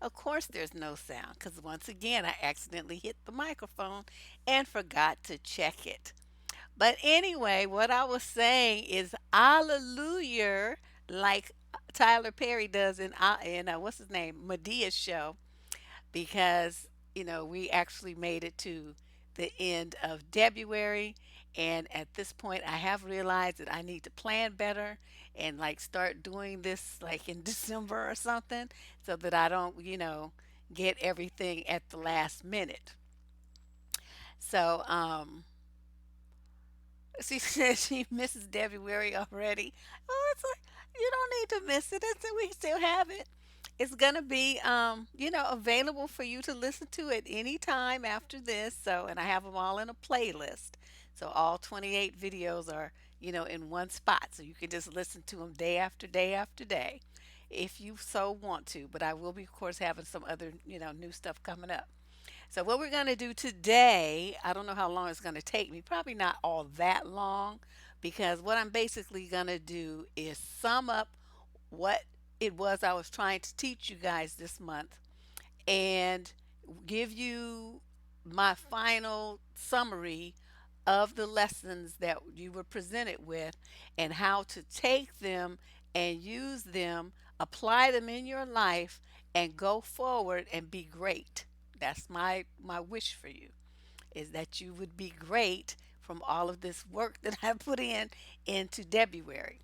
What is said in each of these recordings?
Of course, there's no sound because once again, I accidentally hit the microphone and forgot to check it. But anyway, what I was saying is hallelujah, like Tyler Perry does in what's his name, Medea's show, because we actually made it to the end of February, and at this point I have realized that I need to plan better and like start doing this like in December or something so that I don't get everything at the last minute. So she said she misses February already. Oh, it's like you don't need to miss it. We still have it. It's gonna be available for you to listen to at any time after this. So, and I have them all in a playlist. So all 28 videos are in one spot. So you can just listen to them day after day after day, if you so want to. But I will be, of course, having some other new stuff coming up. So what we're going to do today, I don't know how long it's going to take me, probably not all that long, because what I'm basically going to do is sum up what it was I was trying to teach you guys this month and give you my final summary of the lessons that you were presented with and how to take them and use them, apply them in your life, and go forward and be great. That's my wish for you, is that you would be great from all of this work that I put in into February.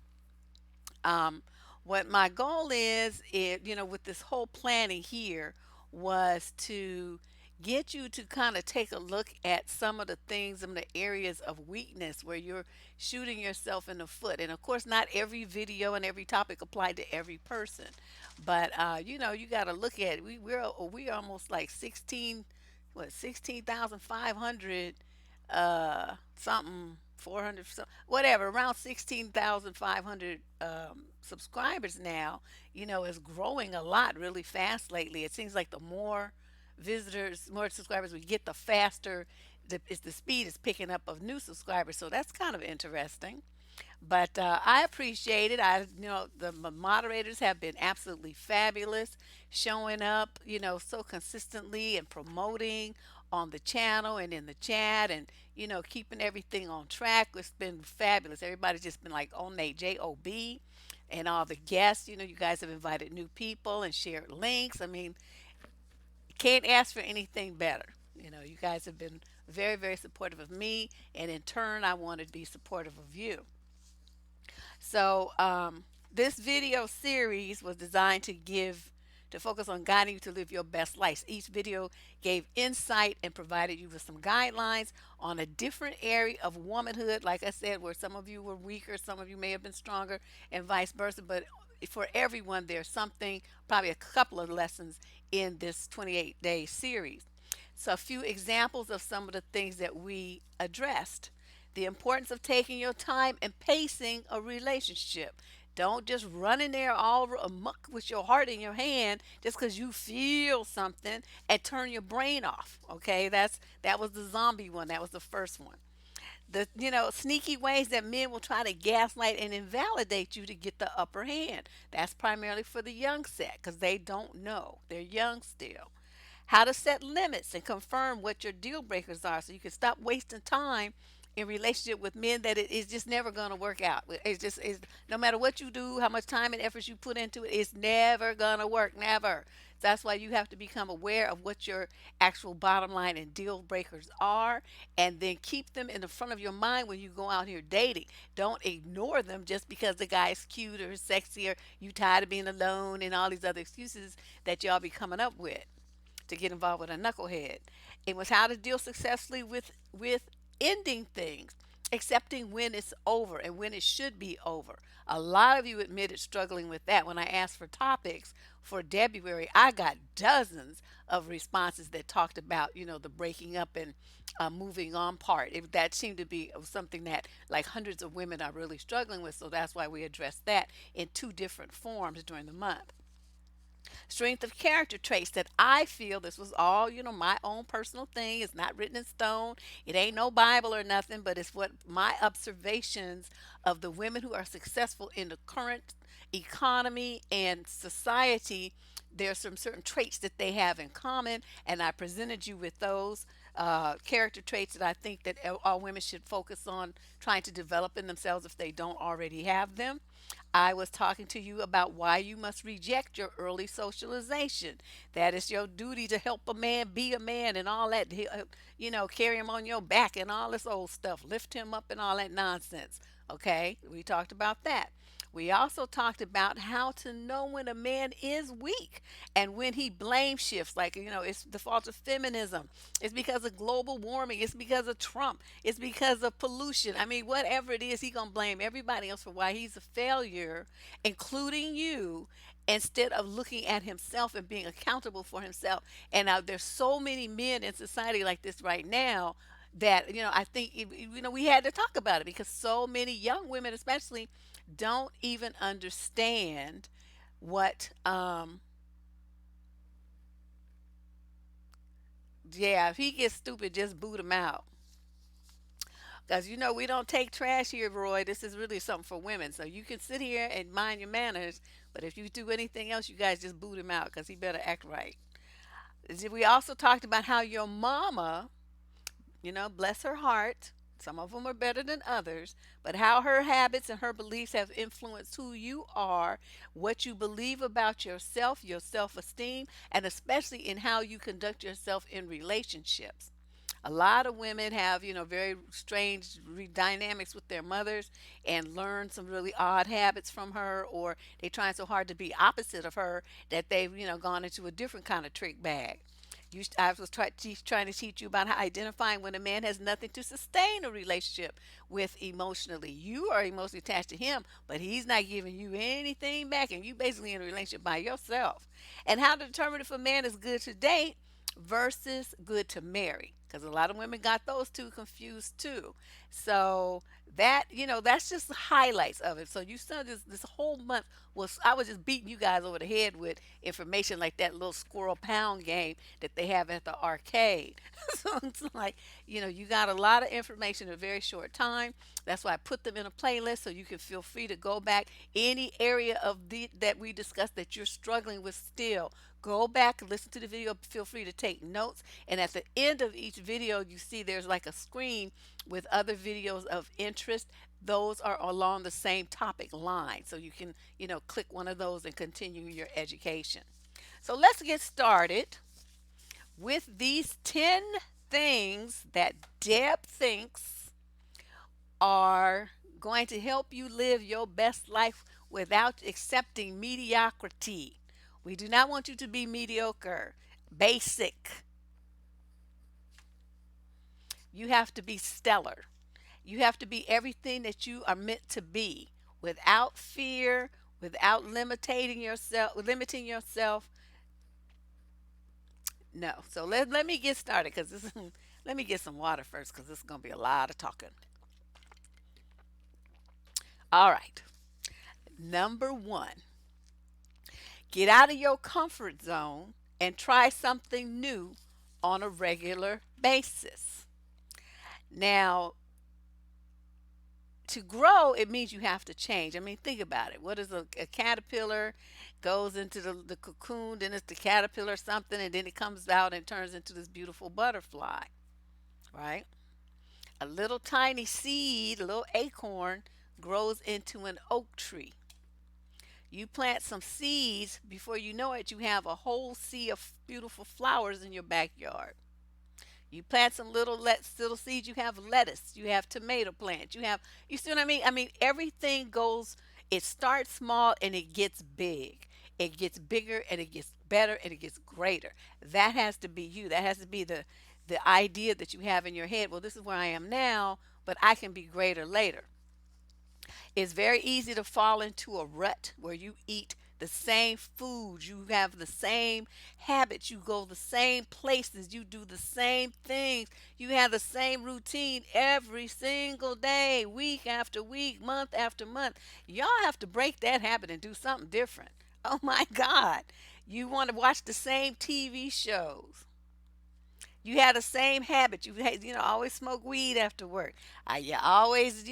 Um, what my goal is, with this whole planning here, was to get you to kind of take a look at some of the things in the areas of weakness where you're shooting yourself in the foot. And of course, not every video and every topic applied to every person, but you got to look at it. We're almost like 16,500 something 400 whatever, around 16,500 subscribers now. Is growing a lot really fast lately. It seems like the more visitors, more subscribers we get, the faster the speed is picking up of new subscribers. So that's kind of interesting. But I appreciate it. The moderators have been absolutely fabulous, showing up, so consistently and promoting on the channel and in the chat, and keeping everything on track. It's been fabulous. Everybody's just been like on their job, and all the guests. You guys have invited new people and shared links. I mean, can't ask for anything better. You guys have been very, very supportive of me, and in turn, I wanted to be supportive of you. So, this video series was designed to focus on guiding you to live your best life. Each video gave insight and provided you with some guidelines on a different area of womanhood. Like I said, where some of you were weaker, some of you may have been stronger, and vice versa. But for everyone, there's something, probably a couple of lessons in this 28-day series. So, a few examples of some of the things that we addressed: the importance of taking your time and pacing a relationship. Don't just run in there all amuck with your heart in your hand just because you feel something and turn your brain off. Okay, that was the zombie one. That was the first one. The sneaky ways that men will try to gaslight and invalidate you to get the upper hand. That's primarily for the young set because they don't know. They're young still. How to set limits and confirm what your deal breakers are so you can stop wasting time in relationship with men that it is just never going to work out. No matter what you do, how much time and effort you put into it, it's never going to work. Never. That's why you have to become aware of what your actual bottom line and deal breakers are, and then keep them in the front of your mind when you go out here dating. Don't ignore them just because the guy's cute or sexy or you tired of being alone and all these other excuses that y'all be coming up with to get involved with a knucklehead. It was how to deal successfully with ending things, accepting when it's over and when it should be over. A lot of you admitted struggling with that. When I asked for topics for February, I got dozens of responses that talked about, the breaking up and moving on part. That seemed to be something that like hundreds of women are really struggling with. So that's why we addressed that in two different forms during the month. Strength of character traits that I feel, this was all, my own personal thing. It's not written in stone. It ain't no Bible or nothing, but it's what my observations of the women who are successful in the current economy and society, there's some certain traits that they have in common, and I presented you with those character traits that I think that all women should focus on trying to develop in themselves if they don't already have them. I was talking to you about why you must reject your early socialization. That is your duty to help a man be a man and all that. Carry him on your back and all this old stuff, lift him up and all that nonsense. Okay, we talked about that. We also talked about how to know when a man is weak and when he blame shifts, like, it's the fault of feminism. It's because of global warming. It's because of Trump. It's because of pollution. I mean, whatever it is, he gonna blame everybody else for why he's a failure, including you, instead of looking at himself and being accountable for himself. And there's so many men in society like this right now that I think we had to talk about it because so many young women, especially, don't even understand what yeah, if he gets stupid, just boot him out. Because we don't take trash here, Roy. This is really something for women. So you can sit here and mind your manners, but if you do anything else, you guys just boot him out because he better act right. We also talked about how your mama, bless her heart, some of them are better than others, but how her habits and her beliefs have influenced who you are, what you believe about yourself, your self esteem, and especially in how you conduct yourself in relationships. A lot of women have, very strange dynamics with their mothers and learn some really odd habits from her, or they trying so hard to be opposite of her that they've, gone into a different kind of trick bag. I was trying to teach you about how identifying when a man has nothing to sustain a relationship with emotionally. You are emotionally attached to him, but he's not giving you anything back, and you basically in a relationship by yourself. And how to determine if a man is good to date versus good to marry, because a lot of women got those two confused too. So that's just the highlights of it. So you saw this whole month was I was just beating you guys over the head with information like that little squirrel pound game that they have at the arcade. So it's like, you got a lot of information in a very short time. That's why I put them in a playlist so you can feel free to go back any area of that we discussed that you're struggling with still. Go back, listen to the video, feel free to take notes. And at the end of each video, you see there's like a screen with other videos of interest. Those are along the same topic line. So you can, click one of those and continue your education. So let's get started with these 10 things that Deb thinks are going to help you live your best life without accepting mediocrity. We do not want you to be mediocre, basic. You have to be stellar. You have to be everything that you are meant to be without fear, without limiting yourself. No. So let me get started because this let me get some water first because this is going to be a lot of talking. All right. Number 1, get out of your comfort zone and try something new on a regular basis. Now, to grow, it means you have to change. I mean, think about it. What is a caterpillar goes into the cocoon, then it's the caterpillar something, and then it comes out and turns into this beautiful butterfly, right? A little tiny seed, a little acorn, grows into an oak tree. You plant some seeds, before you know it, you have a whole sea of beautiful flowers in your backyard. You plant some little seeds, you have lettuce, you have tomato plants, you see what I mean? I mean, everything goes, it starts small and it gets big. It gets bigger and it gets better and it gets greater. That has to be you. That has to be the idea that you have in your head. Well, this is where I am now, but I can be greater later. It's very easy to fall into a rut where you eat the same foods, you have the same habits, you go the same places, you do the same things, you have the same routine every single day, week after week, month after month. Y'all have to break that habit and do something different. Oh my God. You want to watch the same TV shows. You had the same habit. Always smoke weed after work. You always,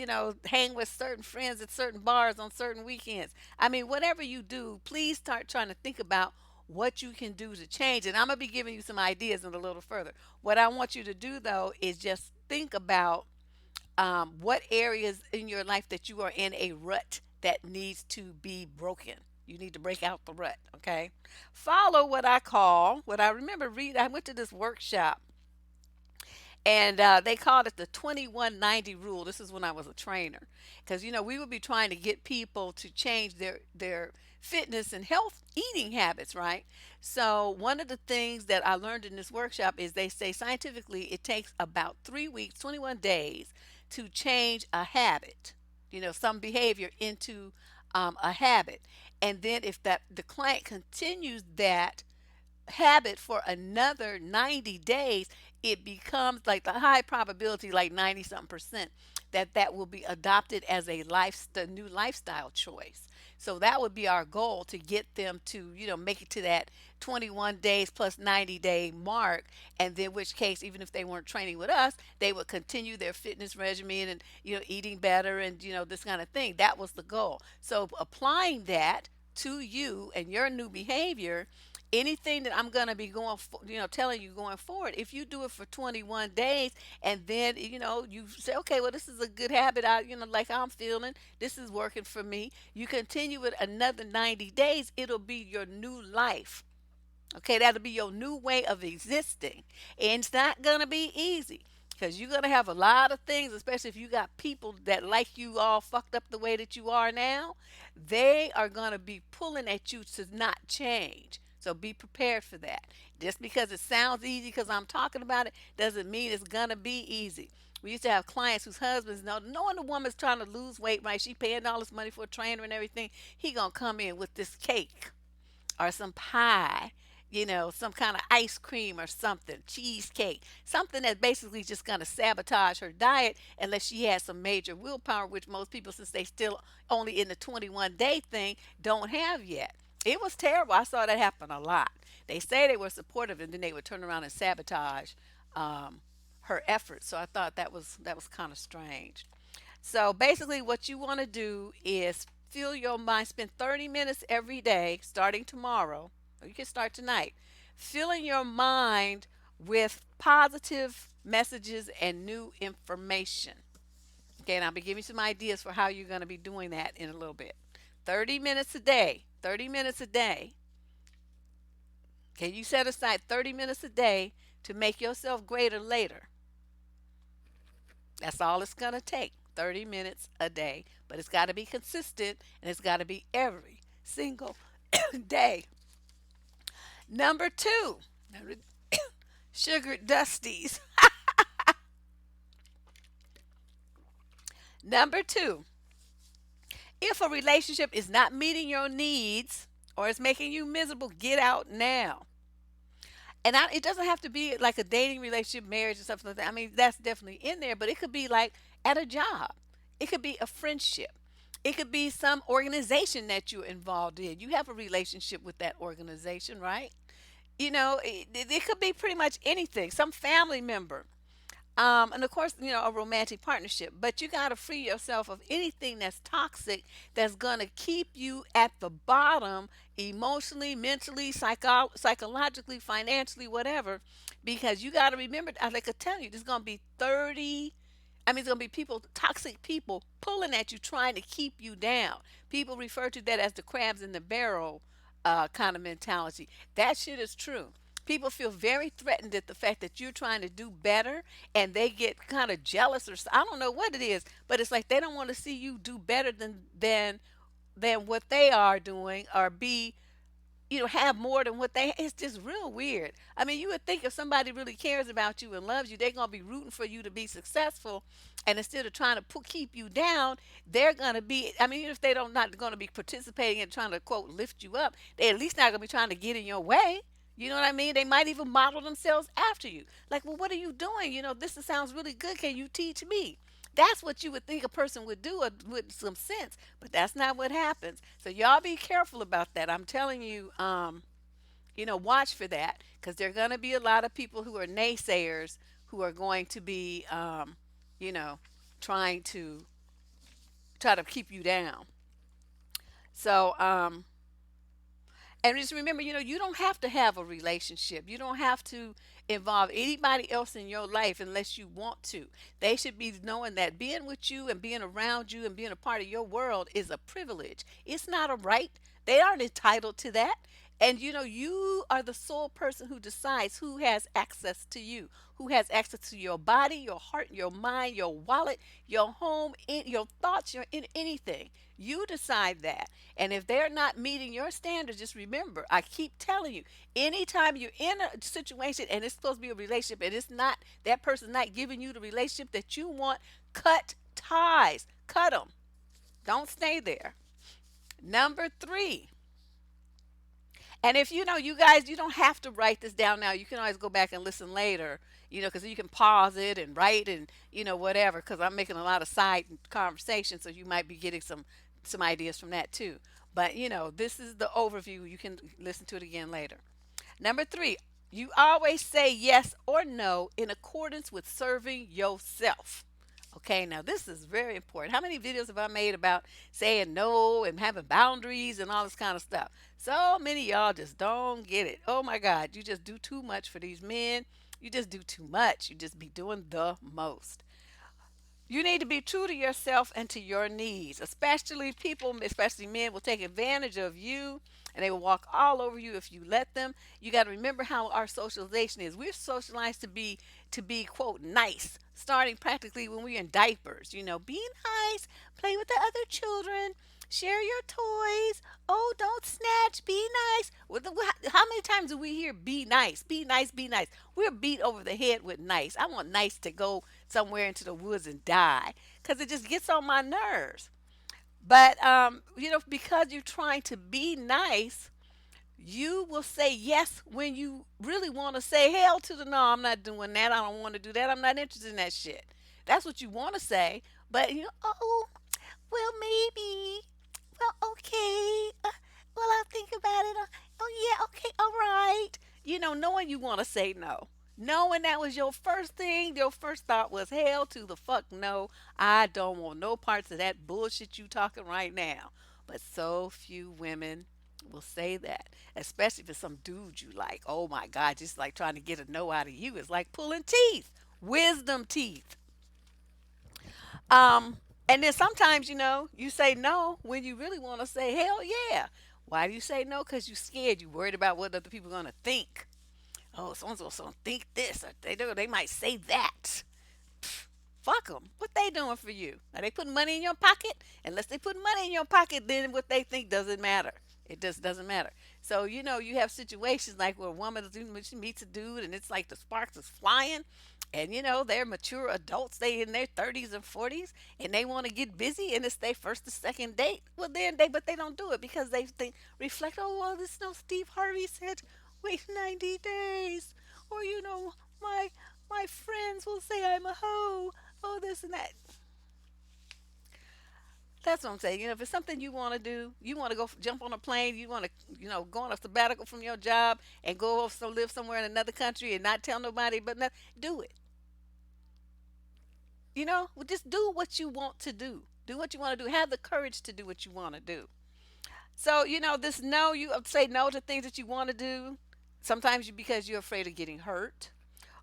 hang with certain friends at certain bars on certain weekends. I mean, whatever you do, please start trying to think about what you can do to change. And I'm going to be giving you some ideas in a little further. What I want you to do, though, is just think about what areas in your life that you are in a rut that needs to be broken. You need to break out the rut, okay? Follow what I remember reading. I went to this workshop and they called it the 2190 rule. This is when I was a trainer, because we would be trying to get people to change their fitness and health eating habits, right? So one of the things that I learned in this workshop is they say scientifically it takes about 3 weeks, 21 days, to change a habit, some behavior into a habit. And then if that the client continues that habit for another 90 days, it becomes like the high probability, like 90 something percent, that that will be adopted as the new lifestyle choice. So that would be our goal, to get them to, make it to that 21 days plus 90-day mark. And then, which case, even if they weren't training with us, they would continue their fitness regimen and, eating better and, this kind of thing. That was the goal. So applying that to you and your new behavior, anything that I'm going to be telling you going forward, if you do it for 21 days and then, you say, okay, well, this is a good habit. Like how I'm feeling, this is working for me. You continue it another 90 days, it'll be your new life. Okay, that'll be your new way of existing. And it's not going to be easy, because you're going to have a lot of things, especially if you got people that like you all fucked up the way that you are now. They are going to be pulling at you to not change. So be prepared for that. Just because it sounds easy because I'm talking about it doesn't mean it's going to be easy. We used to have clients whose husbands know, knowing the woman's trying to lose weight, right? She paying all this money for a trainer and everything. He gonna come in with this cake or some pie, some kind of ice cream or something, cheesecake, something that's basically just going to sabotage her diet unless she has some major willpower, which most people, since they still only in the 21-day thing, don't have yet. It was terrible. I saw that happen a lot. They say they were supportive, and then they would turn around and sabotage um, her efforts. So I thought that was kind of strange. So basically, what you want to do is fill your mind, spend 30 minutes every day, starting tomorrow, or you can start tonight, filling your mind with positive messages and new information. Okay, and I'll be giving you some ideas for how you're going to be doing that in a little bit. 30 minutes a day, 30 minutes a day. Okay, you set aside 30 minutes a day to make yourself greater later. That's all it's going to take, 30 minutes a day. But it's got to be consistent, and it's got to be every single day. Number two, sugar dusties. Number two, if a relationship is not meeting your needs or is making you miserable, get out now. And it doesn't have to be like a dating relationship, marriage, and stuff like that. I mean, that's definitely in there, but it could be like at a job. It could be a friendship. It could be some organization that you're involved in. You have a relationship with that organization, right? It could be pretty much anything. Some family member. And of course, a romantic partnership. But you got to free yourself of anything that's toxic, that's going to keep you at the bottom emotionally, mentally, psychologically, financially, whatever. Because you got to remember, like I tell you, there's going to be 30. I mean, it's going to be people, toxic people, pulling at you, trying to keep you down. People refer to that as the crabs in the barrel kind of mentality. That shit is true. People feel very threatened at the fact that you're trying to do better, and they get kind of jealous, or I don't know what it is, but it's like they don't want to see you do better than what they are doing, or be, have more than what they. It's just real weird. I mean, you would think if somebody really cares about you and loves you, they're gonna be rooting for you to be successful, and instead of trying to keep you down, they're gonna be. I mean, even if they don't not gonna be participating and trying to quote lift you up, they at least not gonna be trying to get in your way. You know what I mean? They might even model themselves after you. Like, well, what are you doing? Sounds really good. Can you teach me? That's what you would think a person would do, with some sense, but that's not what happens. So y'all be careful about that. I'm telling you, watch for that, because there are going to be a lot of people who are naysayers who are going to be, you know, trying to try to keep you down. So, and just remember, you don't have to have a relationship. You don't have to involve anybody else in your life unless you want to. They should be knowing that being with you and being around you and being a part of your world is a privilege. It's not a right. They aren't entitled to that. And you are the sole person who decides who has access to you, who has access to your body, your heart, your mind, your wallet, your home, your thoughts, your in anything. You decide that. And if they're not meeting your standards, just remember, I keep telling you, anytime you're in a situation and it's supposed to be a relationship and it's not, that person's not giving you the relationship that you want, cut ties. Cut them. Don't stay there. Number three, and if you guys, you don't have to write this down now. You can always go back and listen later, because you can pause it and write and, whatever, because I'm making a lot of side conversation. So you might be getting some ideas from that too. But, this is the overview. You can listen to it again later. Number three, you always say yes or no in accordance with serving yourself. Okay, now this is very important. How many videos have I made about saying no and having boundaries and all this kind of stuff? So many of y'all just don't get it. Oh my God, you just do too much for these men. You just do too much. You just be doing the most. You need to be true to yourself and to your needs. Especially people, especially men, will take advantage of you and they will walk all over you if you let them. You got to remember how our socialization is. We're socialized to be quote nice, starting practically when we're in diapers. Be nice, play with the other children, share your toys. Oh, don't snatch. Be nice. How many times do we hear "be nice, be nice, be nice"? We're beat over the head with nice. I want nice to go somewhere into the woods and die because it just gets on my nerves. But because you're trying to be nice, you will say yes when you really want to say hell to the no. I'm not doing that. I don't want to do that. I'm not interested in that shit. That's what you want to say. But oh, well, maybe. Well, okay. Well, I'll think about it. Oh, yeah, okay, all right. Knowing you want to say no. Knowing that was your first thing, your first thought was hell to the fuck no. I don't want no parts of that bullshit you talking right now. But so few women will say that, especially if it's some dude you like. Oh my God, just like trying to get a no out of you is like pulling teeth, wisdom teeth. Um, and then sometimes, you say no when you really want to say hell yeah. Why do you say no? Because you're scared. You're worried about what other people are going to think. Oh, someone's going to think this, or they might say that. Fuck them. What they doing for you? Are they putting money in your pocket? Unless they put money in your pocket, then what they think doesn't matter. It just doesn't matter. So you have situations like where a woman she meets a dude and it's like the sparks is flying, and they're mature adults. They in their 30s and 40s, and they want to get busy, and it's their first or second date. Well, then they don't do it because they think reflect. Oh well, this no Steve Harvey said wait 90 days, or my friends will say I'm a hoe. Oh, this and that. That's what I'm saying. If it's something you want to do, you want to go jump on a plane, you want to, go on a sabbatical from your job and go off live somewhere in another country and not tell nobody, but not, do it. Well, just do what you want to do. Do what you want to do. Have the courage to do what you want to do. So, this no, you say no to things that you want to do. Sometimes because you're afraid of getting hurt,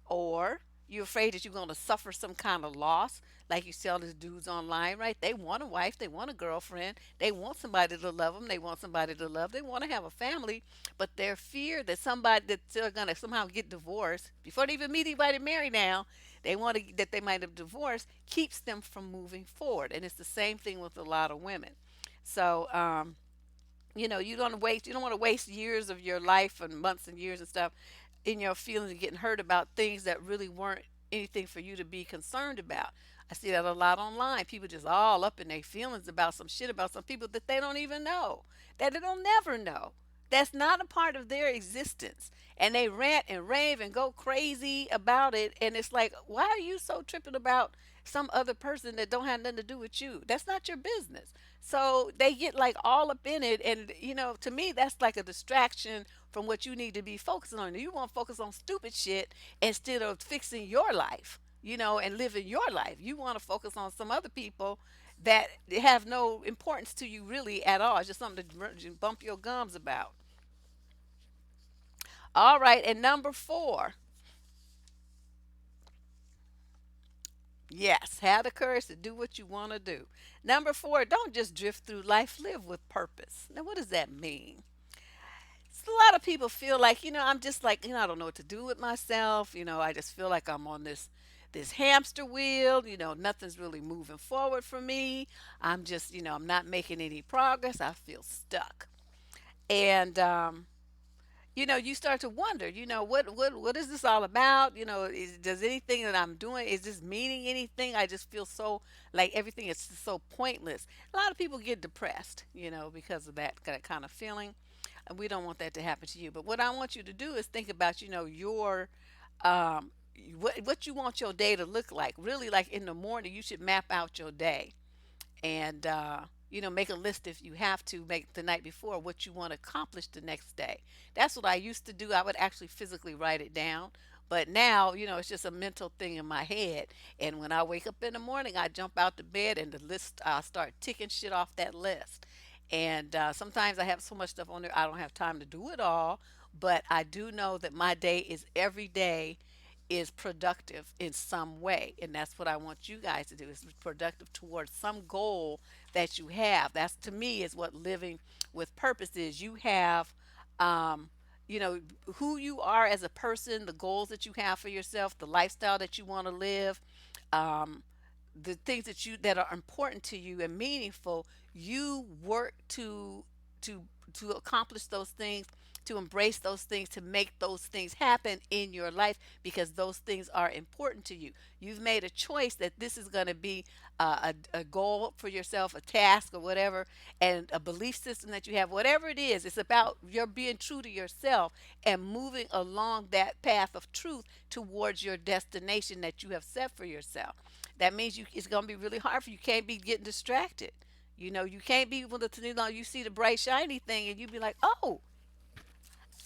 or you're afraid that you're going to suffer some kind of loss. Like you see all these dudes online, right? They want a wife, they want a girlfriend, they want somebody to love them, they want somebody to love, they want to have a family, but their fear that they're going to somehow get divorced before they even meet anybody married now, they want that they might have divorced, keeps them from moving forward. And it's the same thing with a lot of women. So, you don't want to waste years of your life and months and years and stuff in your feelings and getting hurt about things that really weren't anything for you to be concerned about. I see that a lot online. People just all up in their feelings about some shit about some people that they don't even know, that they don't never know. That's not a part of their existence. And they rant and rave and go crazy about it. And it's like, why are you so tripping about some other person that don't have nothing to do with you? That's not your business. So they get like all up in it. And, to me, that's like a distraction from what you need to be focusing on. You want to focus on stupid shit instead of fixing your life, and living your life. You want to focus on some other people that have no importance to you really at all. It's just something to bump your gums about. All right, and number four, yes, have the courage to do what you want to do. Number four, don't just drift through life, live with purpose. Now, what does that mean? So a lot of people feel like, I'm just like, I don't know what to do with myself. I just feel like I'm on this hamster wheel. Nothing's really moving forward for me. I'm just, I'm not making any progress. I feel stuck. And you start to wonder, what is this all about? Does anything that I'm doing, is this meaning anything? I just feel so like everything is so pointless. A lot of people get depressed, because of that kind of feeling, and we don't want that to happen to you. But what I want you to do is think about, your um, what you want your day to look like. Really, like in the morning, you should map out your day and make a list if you have to make the night before what you want to accomplish the next day. That's what I used to do. I would actually physically write it down, but now it's just a mental thing in my head. And when I wake up in the morning, I jump out the bed and the list, I start ticking shit off that list. And sometimes I have so much stuff on there I don't have time to do it all, but I do know that my day is every day is productive in some way, and that's what I want you guys to do, is productive towards some goal that you have. That's, to me, is what living with purpose is. You have um you know who you are as a person, the goals that you have for yourself, the lifestyle that you want to live, um the things that are important to you and meaningful. You work to to accomplish those things, to embrace those things, to make those things happen in your life, because those things are important to you. You've made a choice that this is going to be a goal for yourself, a task or whatever, and a belief system that you have, whatever it is. It's about your being true to yourself and moving along that path of truth towards your destination that you have set for yourself. That means it's going to be really hard for you. You can't be getting distracted. You can't be able to, you see the bright, shiny thing and you be like, oh,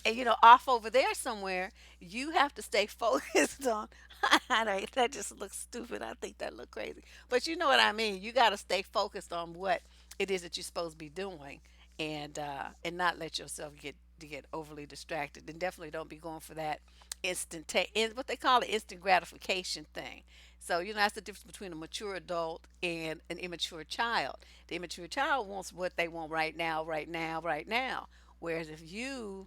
and off over there somewhere. You have to stay focused on. I know that just looks stupid. I think that look crazy, but you know what I mean. You got to stay focused on what it is that you're supposed to be doing, and not let yourself get overly distracted. And definitely don't be going for that what they call it, instant gratification thing. So that's the difference between a mature adult and an immature child. The immature child wants what they want right now, right now, right now. Whereas if you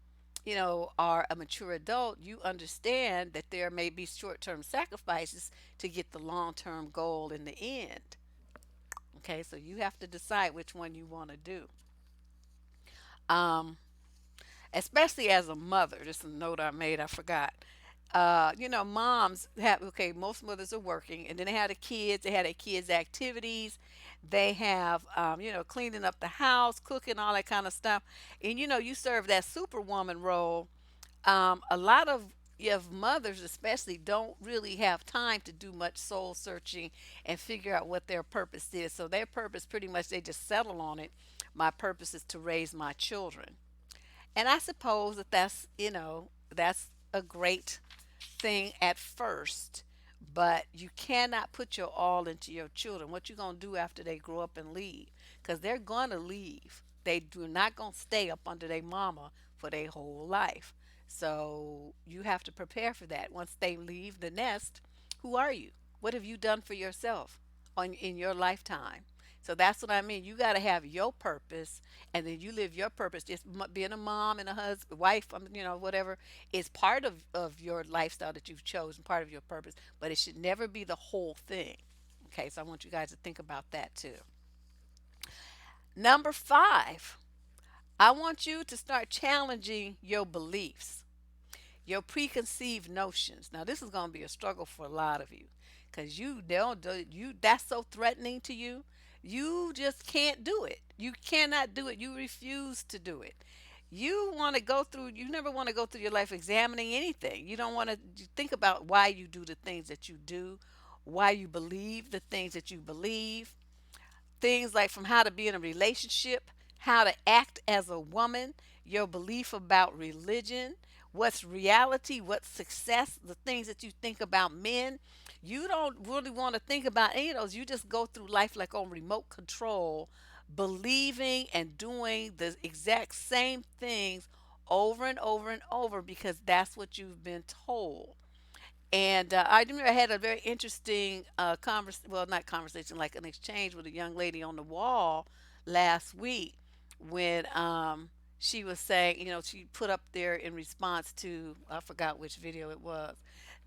are a mature adult, you understand that there may be short term sacrifices to get the long term goal in the end. Okay, so you have to decide which one you want to do. Um, Especially as a mother, this is a note I made, I forgot. Moms have, okay, most mothers are working, and then they have the kids, they have their kids' activities, they have, cleaning up the house, cooking, all that kind of stuff. And you serve that superwoman role. A lot of mothers especially don't really have time to do much soul searching and figure out what their purpose is. So their purpose, pretty much, they just settle on it. My purpose is to raise my children. And I suppose that's a great thing at first, but you cannot put your all into your children. What you going to do after they grow up and leave? Because they're going to leave. They do not going to stay up under their mama for their whole life. So you have to prepare for that. Once they leave the nest, who are you? What have you done for yourself in your lifetime? So that's what I mean. You got to have your purpose, and then you live your purpose. Just being a mom and a husband, wife, whatever, is part of your lifestyle that you've chosen, part of your purpose. But it should never be the whole thing. Okay, so I want you guys to think about that too. Number five, I want you to start challenging your beliefs, your preconceived notions. Now, this is going to be a struggle for a lot of you, because you don't do you that's so threatening to you. You just can't do it. You cannot do it. You refuse to do it. You never want to go through your life examining anything. You don't want to think about why you do the things that you do, why you believe the things that you believe, things like from how to be in a relationship, how to act as a woman, your belief about religion, what's reality, what's success, the things that you think about men. You don't really want to think about any of those. You just go through life like on remote control, believing and doing the exact same things over and over and over because that's what you've been told. And I remember I had a very interesting well, not conversation, like an exchange with a young lady on the wall last week when she was saying, she put up there in response to, I forgot which video it was,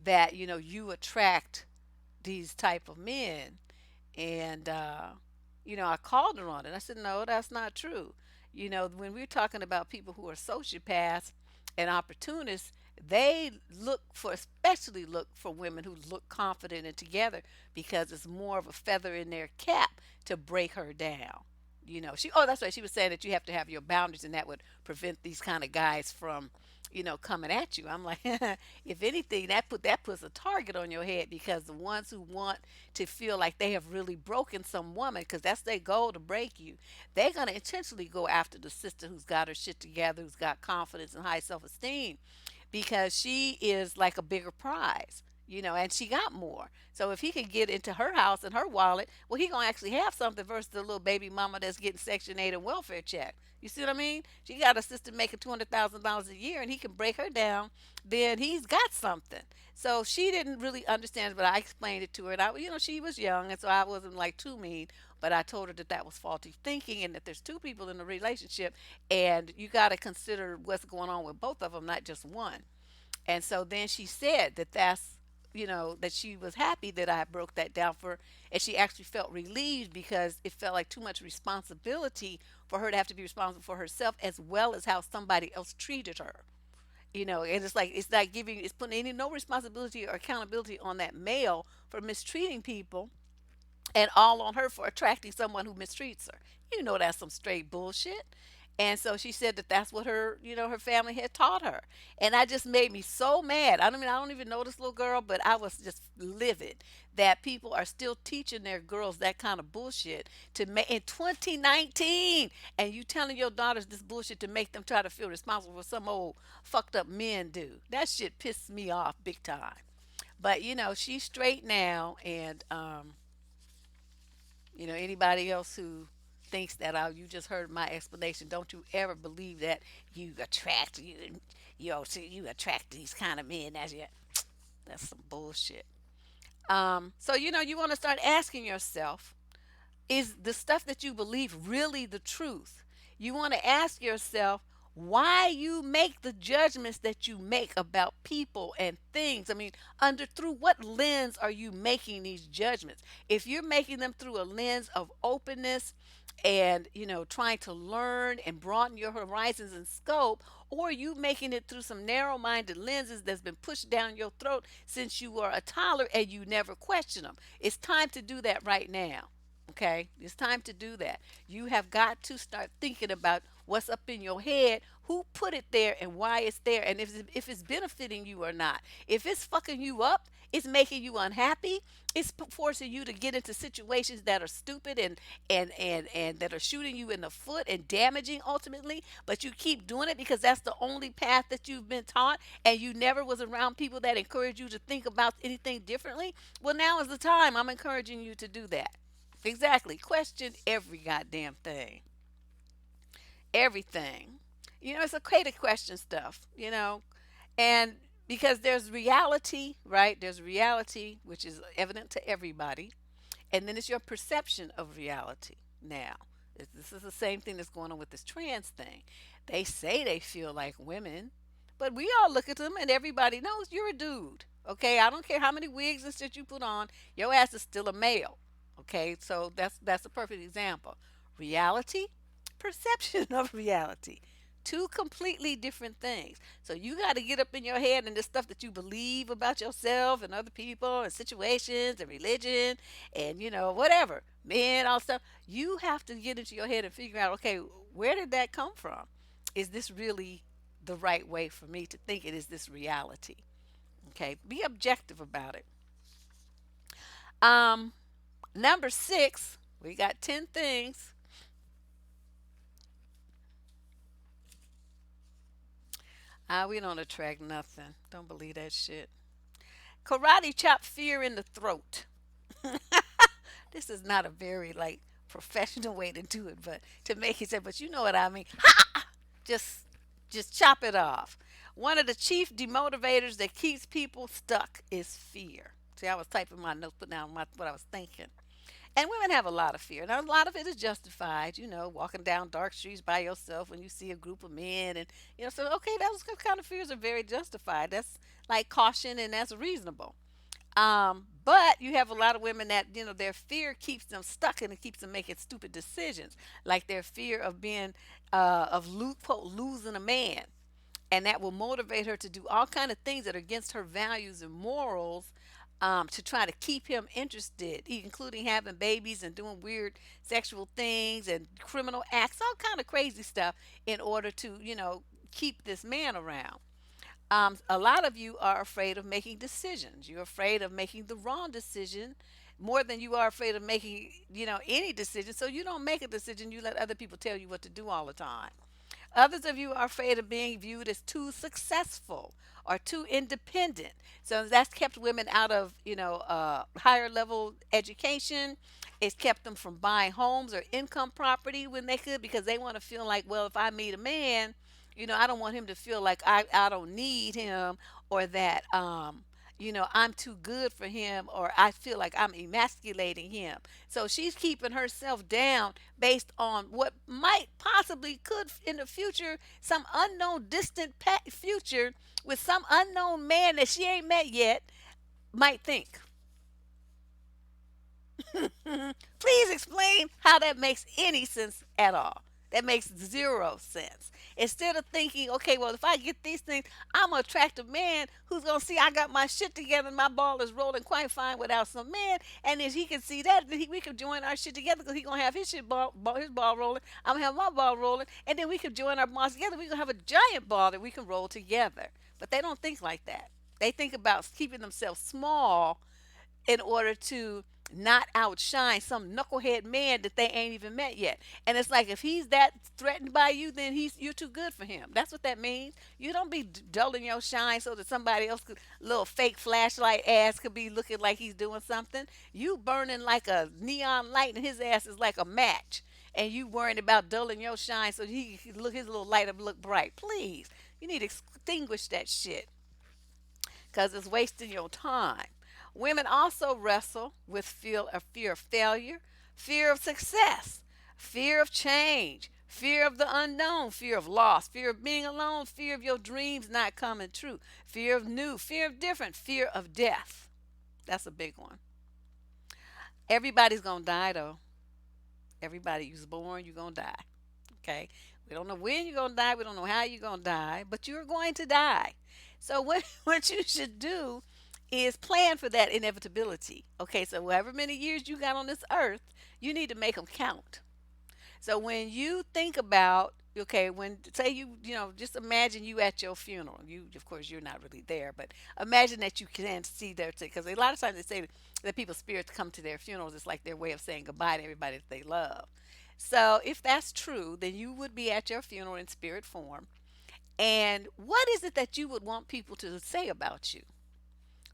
that, you attract these type of men. And, I called her on it. I said, no, that's not true. When we're talking about people who are sociopaths and opportunists, they especially look for women who look confident and together because it's more of a feather in their cap to break her down. That's right. She was saying that you have to have your boundaries and that would prevent these kind of guys from, coming at you. I'm like, if anything, that puts a target on your head because the ones who want to feel like they have really broken some woman, because that's their goal to break you, they're gonna intentionally go after the sister who's got her shit together, who's got confidence and high self esteem, because she is like a bigger prize. And she got more. So if he could get into her house and her wallet, well, he gonna actually have something versus the little baby mama that's getting Section 8 and welfare check. You see what I mean? She got a sister making $200,000 a year, and he can break her down. Then he's got something. So she didn't really understand it, but I explained it to her. And she was young, and so I wasn't like too mean. But I told her that that was faulty thinking, and that there's two people in a relationship, and you got to consider what's going on with both of them, not just one. And so then she said that she was happy that I broke that down for her. And she actually felt relieved because it felt like too much responsibility for her to have to be responsible for herself as well as how somebody else treated her. And it's not giving, it's putting any no responsibility or accountability on that male for mistreating people and all on her for attracting someone who mistreats her. That's some straight bullshit. And so she said that that's what her family had taught her. And that just made me so mad. I don't even know this little girl, but I was just livid that people are still teaching their girls that kind of bullshit in 2019. And you telling your daughters this bullshit to make them try to feel responsible for some old fucked up men do. That shit pisses me off big time. But she's straight now, and anybody else who thinks that you just heard my explanation, don't you ever believe that you attract these kind of men as you. That's some bullshit. So you want to start asking yourself, is the stuff that you believe really the truth? You want to ask yourself why you make the judgments that you make about people and things. Through what lens are you making these judgments? If you're making them through a lens of openness and, trying to learn and broaden your horizons and scope, or you making it through some narrow-minded lenses that's been pushed down your throat since you were a toddler and you never question them. It's time to do that right now. Okay, it's time to do that. You have got to start thinking about what's up in your head, who put it there, and why it's there, and if it's benefiting you or not. If it's fucking you up, it's making you unhappy. It's forcing you to get into situations that are stupid and that are shooting you in the foot and damaging ultimately. But you keep doing it because that's the only path that you've been taught, and you never was around people that encourage you to think about anything differently. Well, now is the time. I'm encouraging you to do that. Exactly. Question every goddamn thing. Everything. It's okay to question stuff. And because there's reality, right? There's reality, which is evident to everybody. And then it's your perception of reality. Now, this is the same thing that's going on with this trans thing. They say they feel like women, but we all look at them and everybody knows you're a dude. Okay, I don't care how many wigs and shit you put on, your ass is still a male. Okay, so that's a perfect example. Reality, perception of reality. Two completely different things. So you got to get up in your head and this stuff that you believe about yourself and other people and situations and religion and whatever, men, all stuff. You have to get into your head and figure out, okay, where did that come from? is this really the right way for me to think it? Is this reality? Okay, be objective about it. Um, Number six, we got 10 things. We don't attract nothing. Don't believe that shit. Karate chop fear in the throat. This is not a very like professional way to do it, but to make it say, but you know what I mean. Just just chop it off. One of the chief demotivators that keeps people stuck is fear. See, I was typing my notes, putting down what I was thinking. And women have a lot of fear. Now, a lot of it is justified, walking down dark streets by yourself when you see a group of men. And, so, okay, those kind of fears are very justified. That's like caution and that's reasonable. But you have a lot of women that, their fear keeps them stuck and it keeps them making stupid decisions. Like their fear of being, quote, losing a man, and that will motivate her to do all kind of things that are against her values and morals, to try to keep him interested, including having babies and doing weird sexual things and criminal acts, all kind of crazy stuff, in order to keep this man around. A lot of you are afraid of making decisions. You're afraid of making the wrong decision more than you are afraid of making any decision. So you don't make a decision, you let other people tell you what to do all the time. Others of you are afraid of being viewed as too successful or too independent. So that's kept women out of, higher level education. It's kept them from buying homes or income property when they could, because they want to feel like, well, if I meet a man, I don't want him to feel like I don't need him, or that, I'm too good for him, or I feel like I'm emasculating him. So she's keeping herself down based on what might possibly could in the future, some unknown distant future, with some unknown man that she ain't met yet, might think. Please explain how that makes any sense at all. That makes zero sense. Instead of thinking, okay, well, if I get these things, I'm going to attract a man who's going to see I got my shit together and my ball is rolling quite fine without some man. And if he can see that, then we can join our shit together, because he's going to have his ball rolling. I'm going to have my ball rolling. And then we can join our balls together. We're going to have a giant ball that we can roll together. But they don't think like that. They think about keeping themselves small in order to not outshine some knucklehead man that they ain't even met yet. And it's like, if he's that threatened by you, then you're too good for him. That's what that means. You don't be dulling your shine so that somebody else could, little fake flashlight ass could be looking like he's doing something. You burning like a neon light and his ass is like a match. And you worrying about dulling your shine so he look his little light up look bright. Please, you need to extinguish that shit, because it's wasting your time. Women also wrestle with fear of failure, fear of success, fear of change, fear of the unknown, fear of loss, fear of being alone, fear of your dreams not coming true, fear of new, fear of different, fear of death. That's a big one. Everybody's going to die, though. Everybody who's born, you're going to die. Okay? We don't know when you're going to die. We don't know how you're going to die, but you're going to die. So what you should do is plan for that inevitability. Okay, so however many years you got on this earth, you need to make them count. So when you think about, okay, when say just imagine you at your funeral. You, of course, you're not really there, but imagine that you can see their, because a lot of times they say that people's spirits come to their funerals. It's like their way of saying goodbye to everybody that they love. So if that's true, then you would be at your funeral in spirit form. And what is it that you would want people to say about you?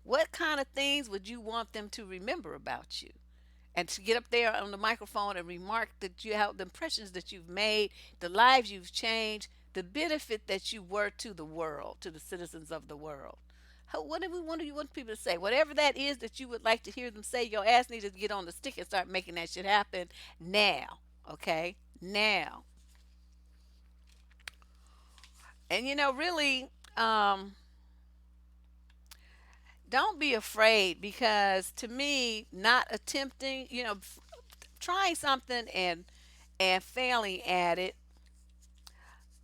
What kind of things would you want them to remember about you? And to get up there on the microphone and remark that you have the impressions that you've made, the lives you've changed, the benefit that you were to the world, to the citizens of the world. What do you want people to say? Whatever that is that you would like to hear them say, your ass needs to get on the stick and start making that shit happen now. Okay? Now. And really, don't be afraid, because to me, not attempting, trying something and failing at it,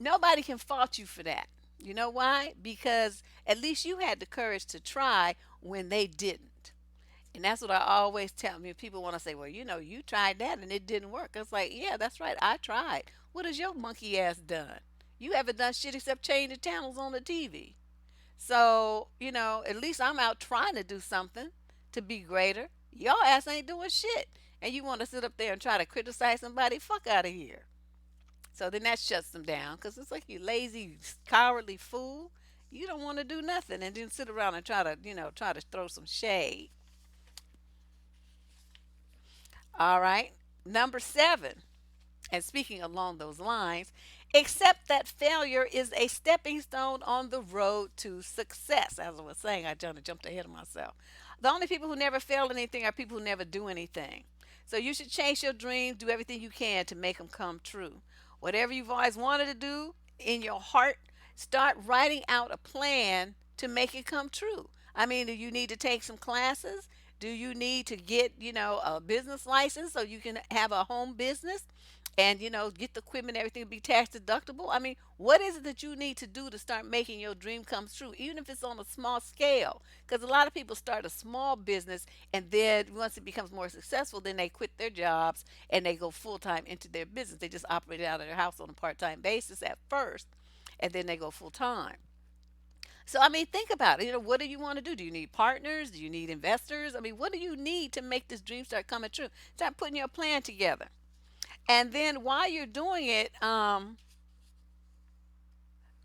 nobody can fault you for that. You know why? Because at least you had the courage to try when they didn't. And that's what I always tell me. People want to say, well, you tried that and it didn't work. It's like, yeah, that's right. I tried. What has your monkey ass done? You haven't done shit except change the channels on the TV. So, at least I'm out trying to do something to be greater. Y'all ass ain't doing shit. And you want to sit up there and try to criticize somebody? Fuck out of here. So then that shuts them down because it's like, you lazy, cowardly fool. You don't want to do nothing and then sit around and try to throw some shade. All right. Number 7. And speaking along those lines, accept that failure is a stepping stone on the road to success. As I was saying, I jumped ahead of myself. The only people who never fail anything are people who never do anything. So you should chase your dreams, do everything you can to make them come true. Whatever you've always wanted to do in your heart, start writing out a plan to make it come true. I mean, do you need to take some classes? Do you need to get, a business license so you can have a home business? And get the equipment, everything to be tax deductible. I mean, what is it that you need to do to start making your dream come true, even if it's on a small scale? Because a lot of people start a small business, and then once it becomes more successful, then they quit their jobs and they go full-time into their business. They just operate out of their house on a part-time basis at first, and then they go full-time. So I mean, think about it. What do you want to do? Do you need partners? Do you need investors? I mean, what do you need to make this dream start coming true? Start putting your plan together. And then while you're doing it,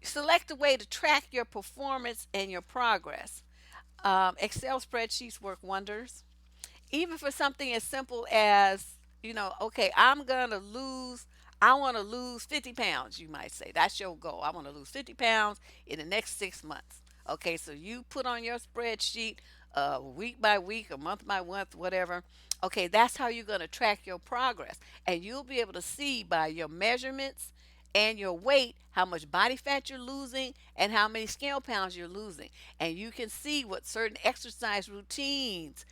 select a way to track your performance and your progress. Excel spreadsheets work wonders. Even for something as simple as, okay, I want to lose 50 pounds, you might say. That's your goal. I want to lose 50 pounds in the next 6 months. Okay, so you put on your spreadsheet week by week or month by month, whatever. Okay, that's how you're going to track your progress. And you'll be able to see by your measurements and your weight how much body fat you're losing and how many scale pounds you're losing. And you can see what certain exercise routines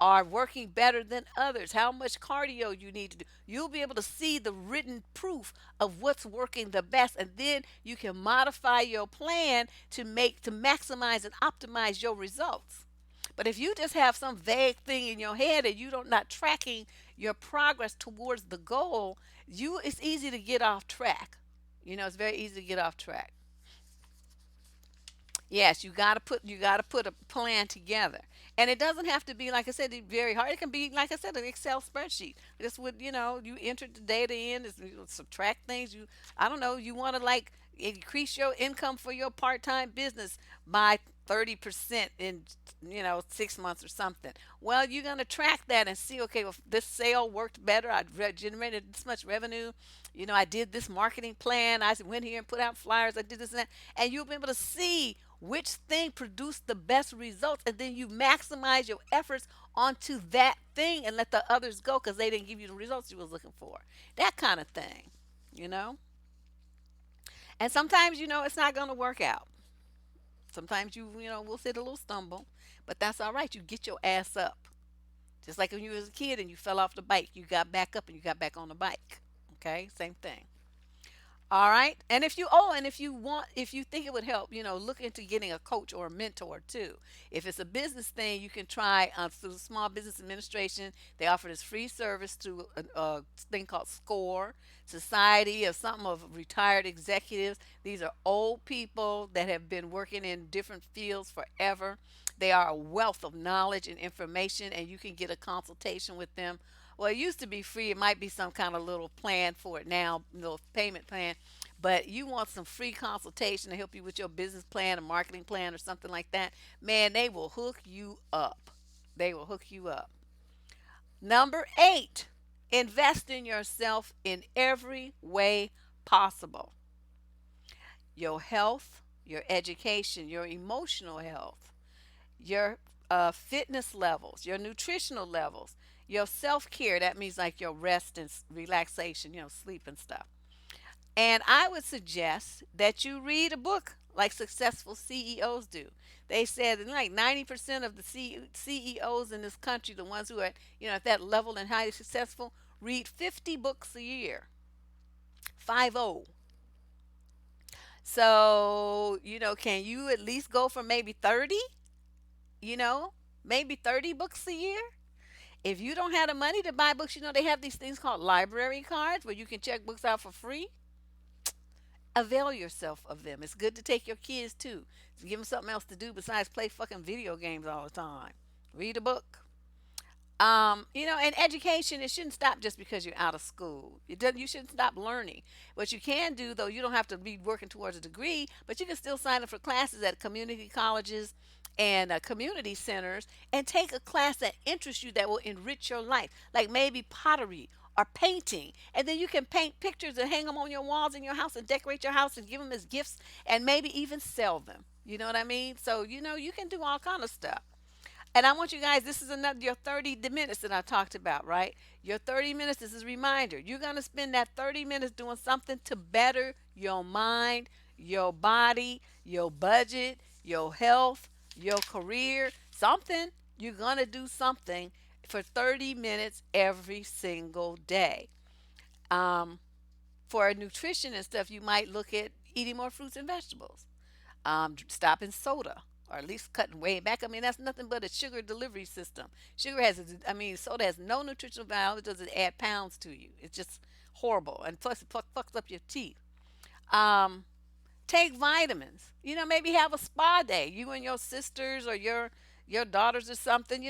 are working better than others, how much cardio you need to do. You'll be able to see the written proof of what's working the best, and then you can modify your plan to maximize and optimize your results. But if you just have some vague thing in your head and you don't not tracking your progress towards the goal, it's easy to get off track. It's very easy to get off track. Yes, you got to put a plan together, and it doesn't have to be, like I said, very hard. It can be, like I said, an Excel spreadsheet. Just with you enter the data in, you subtract things. I don't know, you want to like increase your income for your part-time business by 30% in 6 months or something. Well, you're gonna track that and see, okay, well, this sale worked better. I generated this much revenue. I did this marketing plan. I went here and put out flyers. I did this and that, and you'll be able to see which thing produced the best results, and then you maximize your efforts onto that thing and let the others go because they didn't give you the results you was looking for. That kind of thing, you know. And sometimes it's not going to work out. Sometimes will hit a little stumble, but that's all right. You get your ass up. Just like when you was a kid and you fell off the bike, you got back up and you got back on the bike. Okay, same thing. All right. And if you think it would help, look into getting a coach or a mentor too. If it's a business thing, you can try through the Small Business Administration. They offer this free service through a thing called SCORE, Society of something of Retired Executives. These are old people that have been working in different fields forever. They are a wealth of knowledge and information, and you can get a consultation with them. Well, it used to be free. It might be some kind of little plan for it now, little payment plan. But you want some free consultation to help you with your business plan, a marketing plan, or something like that. Man, they will hook you up. They will hook you up. Number 8, invest in yourself in every way possible. Your health, your education, your emotional health, your fitness levels, your nutritional levels, your self care. That means like your rest and relaxation, sleep and stuff. And I would suggest that you read a book like successful CEOs do. They said that like 90% of the CEOs in this country, the ones who are at that level and highly successful, read 50 books a year. 50. So, can you at least go for maybe 30? You know, maybe 30 books a year? If you don't have the money to buy books, they have these things called library cards where you can check books out for free. avail yourself of them. It's good to take your kids too. To give them something else to do besides play fucking video games all the time. Read a book. And education, it shouldn't stop just because you're out of school. You shouldn't stop learning. What you can do, though, you don't have to be working towards a degree, but you can still sign up for classes at community colleges and community centers and take a class that interests you that will enrich your life, like maybe pottery or painting. And then you can paint pictures and hang them on your walls in your house and decorate your house and give them as gifts and maybe even sell them. You know what I mean? So, you can do all kind of stuff. And I want you guys, this is another your 30 minutes that I talked about, right? Your 30 minutes, this is a reminder. You're going to spend that 30 minutes doing something to better your mind, your body, your budget, your health, your career, something. You're going to do something for 30 minutes every single day. Um, for nutrition and stuff, you might look at eating more fruits and vegetables, stopping soda, or at least cutting way back. I mean, that's nothing but a sugar delivery system. I mean, soda has no nutritional value. It doesn't add pounds to you. It's just horrible. And plus, it fucks up your teeth. Um, Take vitamins. Maybe have a spa day. You and your sisters or your daughters or something.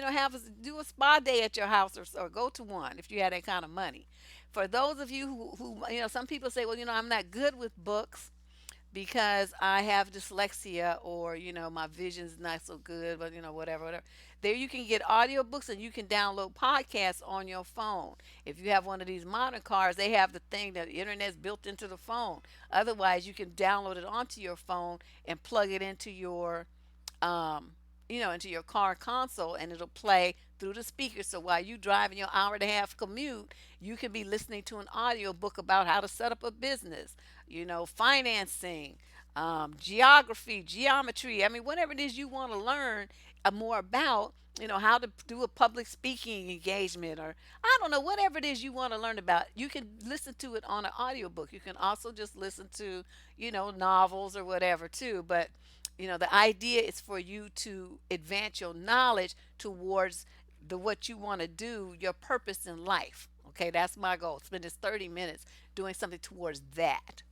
Do a spa day at your house or go to one if you had that kind of money. For those of you who some people say, well, I'm not good with books because I have dyslexia or my vision's not so good, but whatever. There you can get audiobooks and you can download podcasts on your phone. If you have one of these modern cars, they have the thing that the internet's built into the phone. Otherwise, you can download it onto your phone and plug it into um, into your car console and it'll play through the speaker. So while you driving your hour and a half commute, you can be listening to an audio book about how to set up a business, financing, geography, geometry. I mean, whatever it is you want to learn more about, how to do a public speaking engagement or I don't know, whatever it is you want to learn about, you can listen to it on an audiobook. You can also just listen to, novels or whatever too. But the idea is for you to advance your knowledge towards the what you want to do, your purpose in life. Okay, that's my goal. Spend this 30 minutes doing something towards that.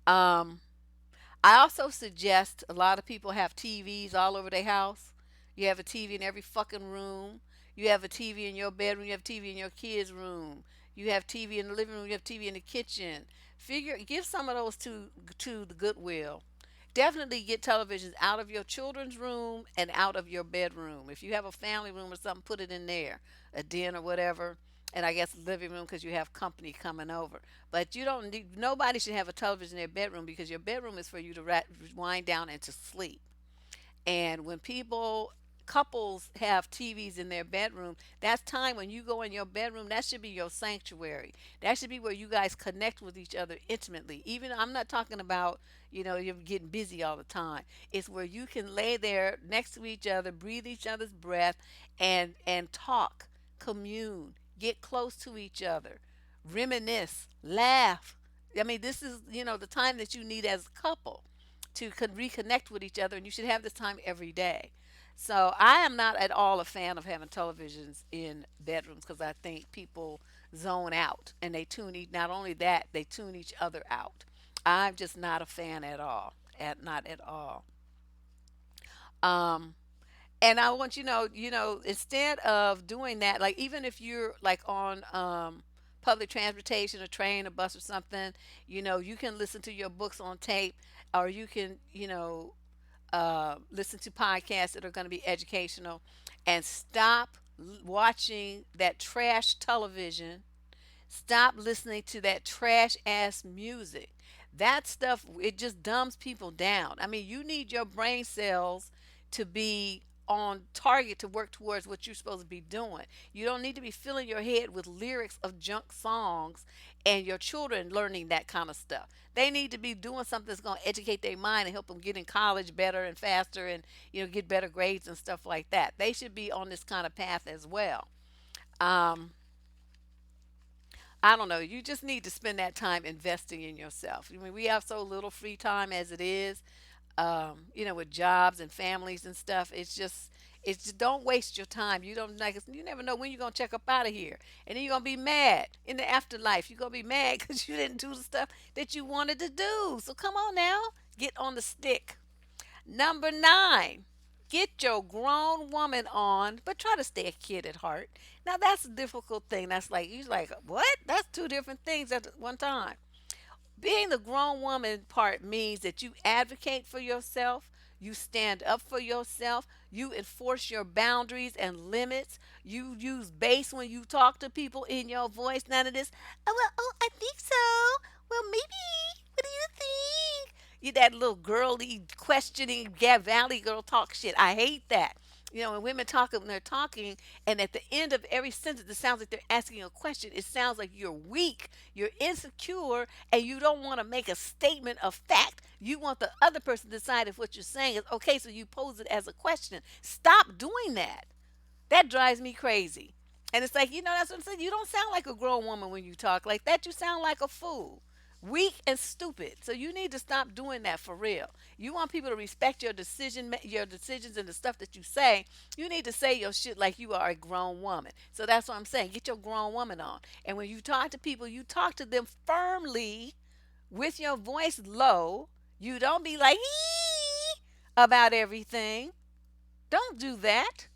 Um, I also suggest a lot of people have TVs all over their house. You have a TV in every fucking room. You have a TV in your bedroom. You have TV in your kids' room. You have TV in the living room. You have TV in the kitchen. Give some of those to the Goodwill. Definitely get televisions out of your children's room and out of your bedroom. If you have a family room or something, put it in there, a den or whatever. And I guess living room because you have company coming over. But you don't need, nobody should have a television in their bedroom because your bedroom is for you to wind down and to sleep. And when couples have TVs in their bedroom, that's time when you go in your bedroom, that should be your sanctuary. That should be where you guys connect with each other intimately. Even I'm not talking about, you're getting busy all the time. It's where you can lay there next to each other, breathe each other's breath and talk, commune, get close to each other, reminisce, laugh. I mean, this is, the time that you need as a couple to reconnect with each other, and you should have this time every day. So I am not at all a fan of having televisions in bedrooms because I think people zone out and not only that, they tune each other out. I'm just not a fan at all. Not at all. Um, and I want instead of doing that, like even if you're like on public transportation, a train, a bus, or something, you can listen to your books on tape, or you can listen to podcasts that are going to be educational, and stop watching that trash television. Stop listening to that trash ass music. That stuff, it just dumbs people down. I mean, you need your brain cells to be on target to work towards what you're supposed to be doing. You don't need to be filling your head with lyrics of junk songs and your children learning that kind of stuff. They need to be doing something that's going to educate their mind and help them get in college better and faster and get better grades and stuff like that. They should be on this kind of path as well. Um, I don't know. You just need to spend that time investing in yourself. I mean, we have so little free time as it is, with jobs and families and stuff. It's just don't waste your time. You don't like you never know when you're gonna check up out of here. And then you're gonna be mad in the afterlife. You're gonna be mad because you didn't do the stuff that you wanted to do. So come on now. Get on the stick. Number nine, get your grown woman on, but try to stay a kid at heart. Now that's a difficult thing. That's like you're like, what? That's two different things at one time. Being the grown woman part means that you advocate for yourself, you stand up for yourself, you enforce your boundaries and limits, you use bass when you talk to people in your voice. None of this, oh, well, oh, I think so. Well, maybe. What do you think? You that little girly questioning Gap Valley girl talk shit. I hate that. You know, when women talk, when they're talking, and at the end of every sentence, it sounds like they're asking a question. It sounds like you're weak, you're insecure, and you don't want to make a statement of fact. You want the other person to decide if what you're saying is okay, so you pose it as a question. Stop doing that. That drives me crazy. And it's like, that's what I'm saying. You don't sound like a grown woman when you talk like that. You sound like a fool. Weak and stupid. So you need to stop doing that for real. You want people to respect your decisions and the stuff that you say. You need to say your shit like you are a grown woman. So that's what I'm saying. Get your grown woman on. And when you talk to people, you talk to them firmly with your voice low. You don't be like "Ee" about everything. Don't do that.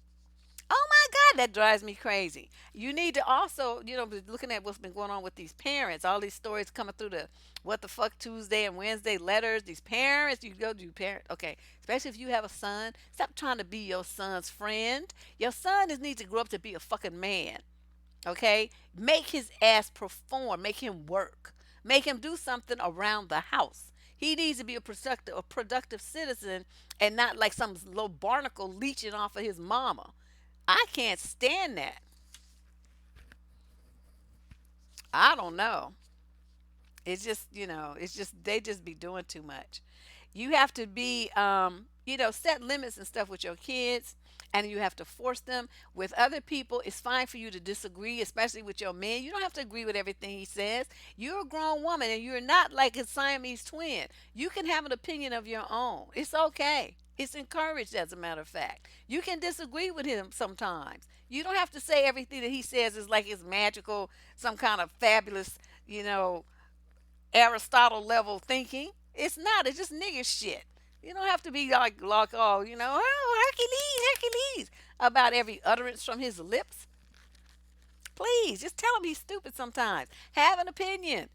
Oh my God, that drives me crazy. You need to also, be looking at what's been going on with these parents, all these stories coming through the what the fuck Tuesday and Wednesday letters. These parents, you go to parent, okay, especially if you have a son, stop trying to be your son's friend. Your son needs to grow up to be a fucking man, okay? Make his ass perform, make him work, make him do something around the house. He needs to be a productive citizen and not like some little barnacle leeching off of his mama. I can't stand that. I don't know. It's just they just be doing too much. You have to be set limits and stuff with your kids, and you have to force them. With other people, it's fine for you to disagree, especially with your man. You don't have to agree with everything he says. You're a grown woman and you're not like a Siamese twin. You can have an opinion of your own. It's okay. It's encouraged, as a matter of fact. You can disagree with him sometimes. You don't have to say everything that he says is like it's magical, some kind of fabulous, you know, Aristotle level thinking. It's not. It's just nigger shit. You don't have to be like oh, oh, Hercules, Hercules, about every utterance from his lips. Please, just tell him he's stupid sometimes. Have an opinion.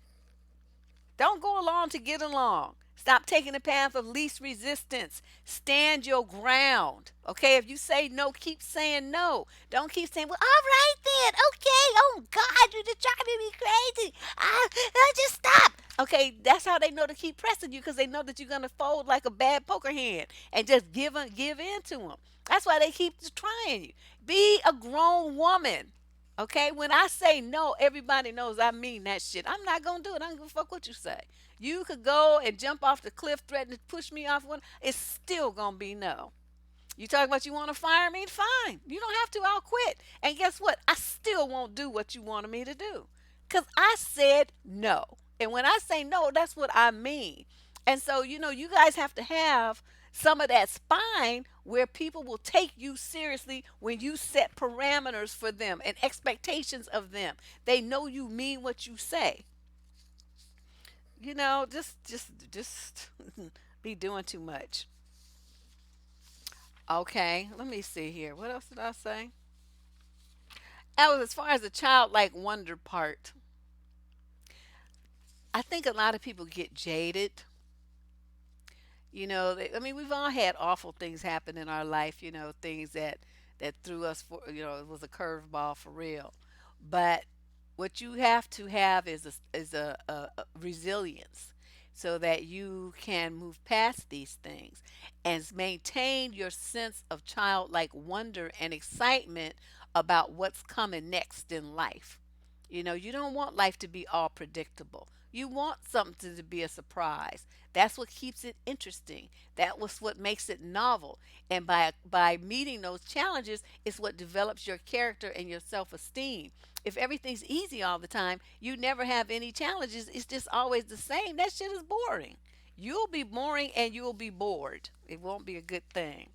Don't go along to get along. Stop taking the path of least resistance. Stand your ground. Okay, if you say no, keep saying no. Don't keep saying, well, all right then. Okay. Oh, God, you're just driving me crazy. I just stop. Okay, that's how they know to keep pressing you because they know that you're going to fold like a bad poker hand and just give in to them. That's why they keep trying you. Be a grown woman. Okay, when I say no, everybody knows I mean that shit. I'm not gonna do it. I don't give a fuck what you say. You could go and jump off the cliff, threaten to push me off one. It's still gonna be no. You talk about you want to fire me? Fine. You don't have to. I'll quit. And guess what? I still won't do what you wanted me to do. Because I said no. And when I say no, that's what I mean. And so, you guys have to have some of that spine where people will take you seriously when you set parameters for them and expectations of them. They know you mean what you say. Just be doing too much. Okay, let me see here. What else did I say? That was as far as the childlike wonder part. I think a lot of people get jaded. I mean, we've all had awful things happen in our life. Things that threw us for. It was a curveball for real. But what you have to have is a resilience, so that you can move past these things and maintain your sense of childlike wonder and excitement about what's coming next in life. You don't want life to be all predictable. You want something to be a surprise. That's what keeps it interesting. That was what makes it novel. And by meeting those challenges is what develops your character and your self-esteem. If everything's easy all the time, you never have any challenges. It's just always the same. That shit is boring. You'll be boring and you'll be bored. It won't be a good thing.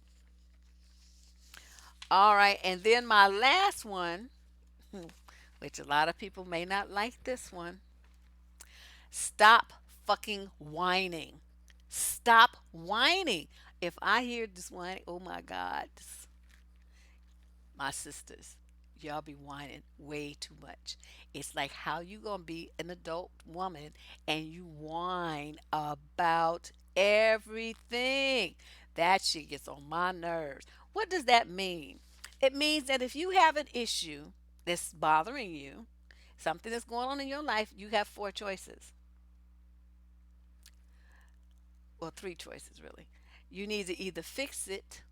All right, and then my last one, which a lot of people may not like this one. Stop fucking whining. Stop whining. If I hear this whining, oh my God, my sisters, y'all be whining way too much. It's like, how you gonna be an adult woman and you whine about everything? That shit gets on my nerves. What does that mean? It means that if you have an issue that's bothering you, something that's going on in your life, you have four choices. Well, three choices really. You need to either fix it,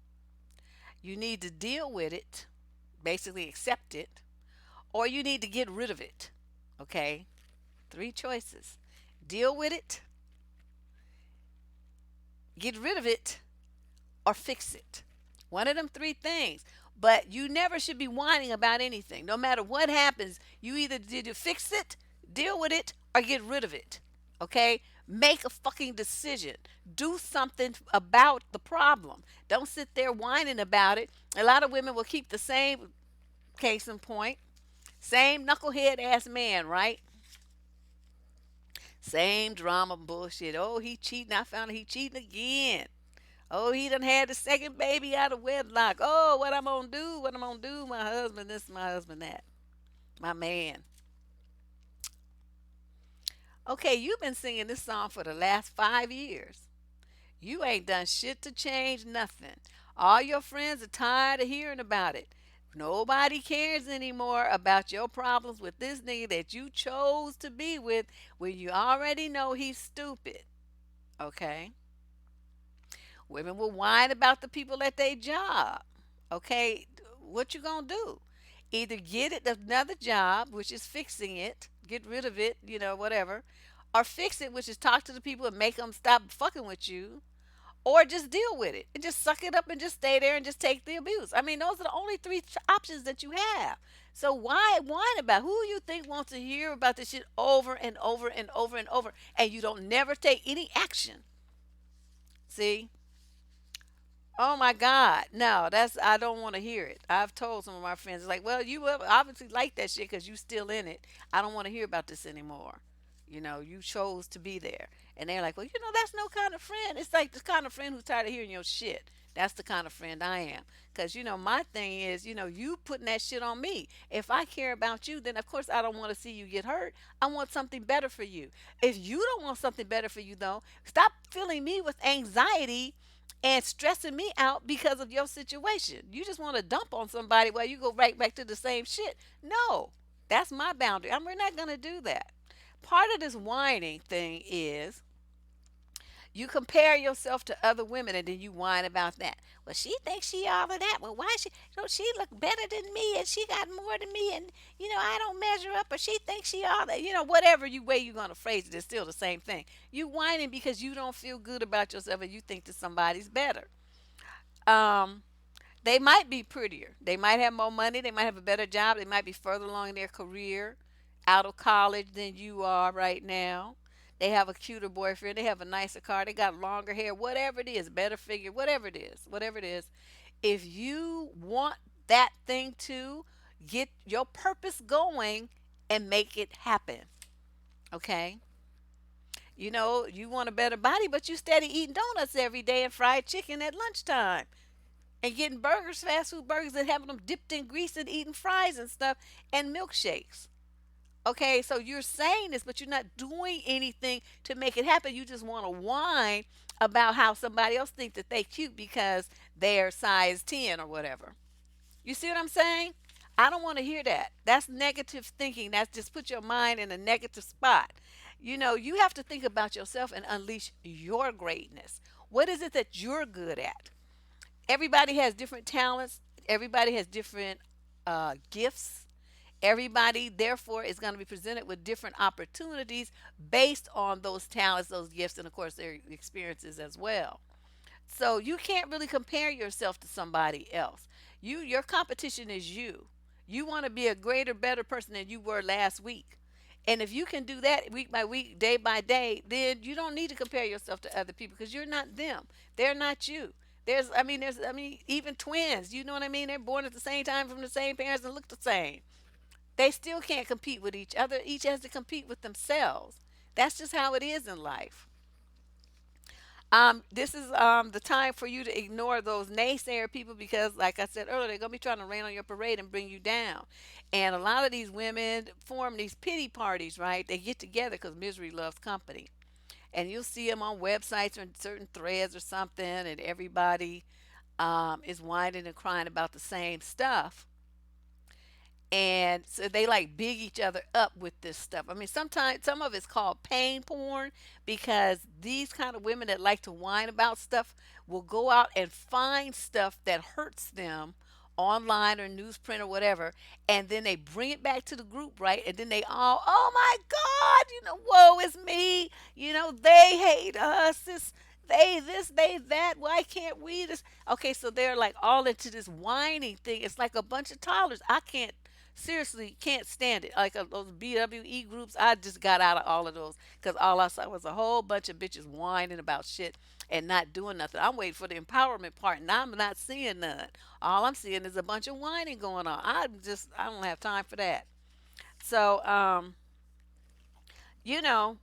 you need to deal with it, basically accept it, or you need to get rid of it. Okay? Three choices. Deal with it, get rid of it, or fix it. One of them three things. But you never should be whining about anything. No matter what happens, you either did to fix it, deal with it, or get rid of it. Okay? Make a fucking decision. Do something about the problem. Don't sit there whining about it. A lot of women will keep the same case in point, same knucklehead ass man, right? Same drama bullshit. Oh, he cheating. I found out he cheating again. Oh, he done had the second baby out of wedlock. Oh, what I'm gonna do? What I'm gonna do? My husband this, my husband that. My man. Okay, you've been singing this song for the last 5 years. You ain't done shit to change nothing. All your friends are tired of hearing about it. Nobody cares anymore about your problems with this nigga that you chose to be with when you already know he's stupid. Okay? Women will whine about the people at their job. Okay, what you gonna do? Either get it another job, which is fixing it, get rid of it, whatever, or fix it, which is talk to the people and make them stop fucking with you, or just deal with it and just suck it up and just stay there and just take the abuse. I mean, those are the only three options that you have. So why whine about who you think wants to hear about this shit over and over and over and over, and you don't never take any action? See? Oh my God. No, that's I don't want to hear it. I've told some of my friends like, well, you obviously like that shit because you still in it. I don't want to hear about this anymore. You chose to be there. And they're like, well, that's no kind of friend. It's like the kind of friend who's tired of hearing your shit. That's the kind of friend I am. Because, my thing is, you putting that shit on me. If I care about you, then of course I don't want to see you get hurt. I want something better for you. If you don't want something better for you, though, stop filling me with anxiety and stressing me out because of your situation. You just want to dump on somebody while you go right back to the same shit. No, that's my boundary. We're not going to do that. Part of this whining thing is you compare yourself to other women and then you whine about that. Well, she thinks she all of that. Well, why she look better than me and she got more than me and I don't measure up or she thinks she all that. Whatever way you're gonna phrase it, it's still the same thing. You whining because you don't feel good about yourself and you think that somebody's better. Um, they might be prettier. They might have more money. They might have a better job. They might be further along in their career, out of college than you are right now. They have a cuter boyfriend. They have a nicer car. They got longer hair. Whatever it is, better figure. Whatever it is, whatever it is. If you want that thing to get your purpose going and make it happen, okay? You want a better body, but you steady eating donuts every day and fried chicken at lunchtime and getting burgers, fast food burgers, and having them dipped in grease and eating fries and stuff and milkshakes. Okay, so you're saying this, but you're not doing anything to make it happen. You just want to whine about how somebody else thinks that they cute because they're size 10 or whatever. You see what I'm saying? I don't want to hear that. That's negative thinking. That's just put your mind in a negative spot. You have to think about yourself and unleash your greatness. What is it that you're good at? Everybody has different talents. Everybody has different gifts. Everybody, therefore, is going to be presented with different opportunities based on those talents, those gifts, and of course, their experiences as well. So you can't really compare yourself to somebody else. Your competition is you. You want to be a greater, better person than you were last week. And if you can do that week by week, day by day, then you don't need to compare yourself to other people because you're not them. They're not you. There's, even twins. You know what I mean? They're born at the same time from the same parents and look the same. They still can't compete with each other. Each has to compete with themselves. That's just how it is in life. This is the time for you to ignore those naysayer people because, like I said earlier, they're gonna be trying to rain on your parade and bring you down. And a lot of these women form these pity parties, right? They get together because misery loves company, and you'll see them on websites or in certain threads or something, and everybody is whining and crying about the same stuff, and so they like big each other up with this stuff. I mean, sometimes some of it's called pain porn because these kind of women that like to whine about stuff will go out and find stuff that hurts them online or newsprint or whatever, and then they bring it back to the group, right? And then they all, oh my God, woe is me, they hate us, they that, why can't we this? Okay, so they're like all into this whining thing. It's like a bunch of toddlers. I can't seriously can't stand it. Like those BWE groups, I just got out of all of those because all I saw was a whole bunch of bitches whining about shit and not doing nothing. I'm waiting for the empowerment part, and I'm not seeing none. All I'm seeing is a bunch of whining going on. I don't have time for that. So, you know,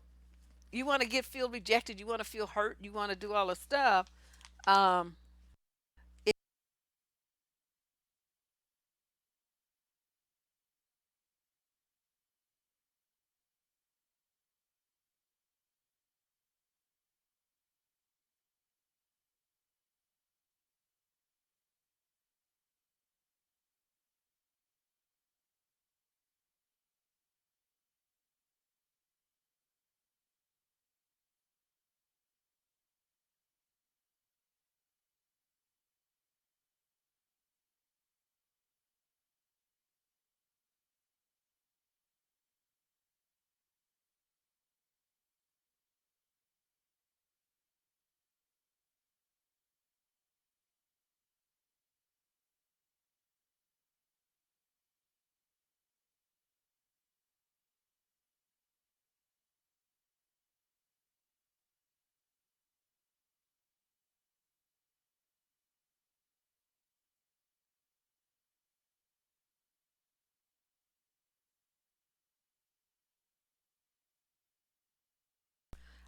you want to feel rejected, you want to feel hurt, you want to do all the stuff. Um,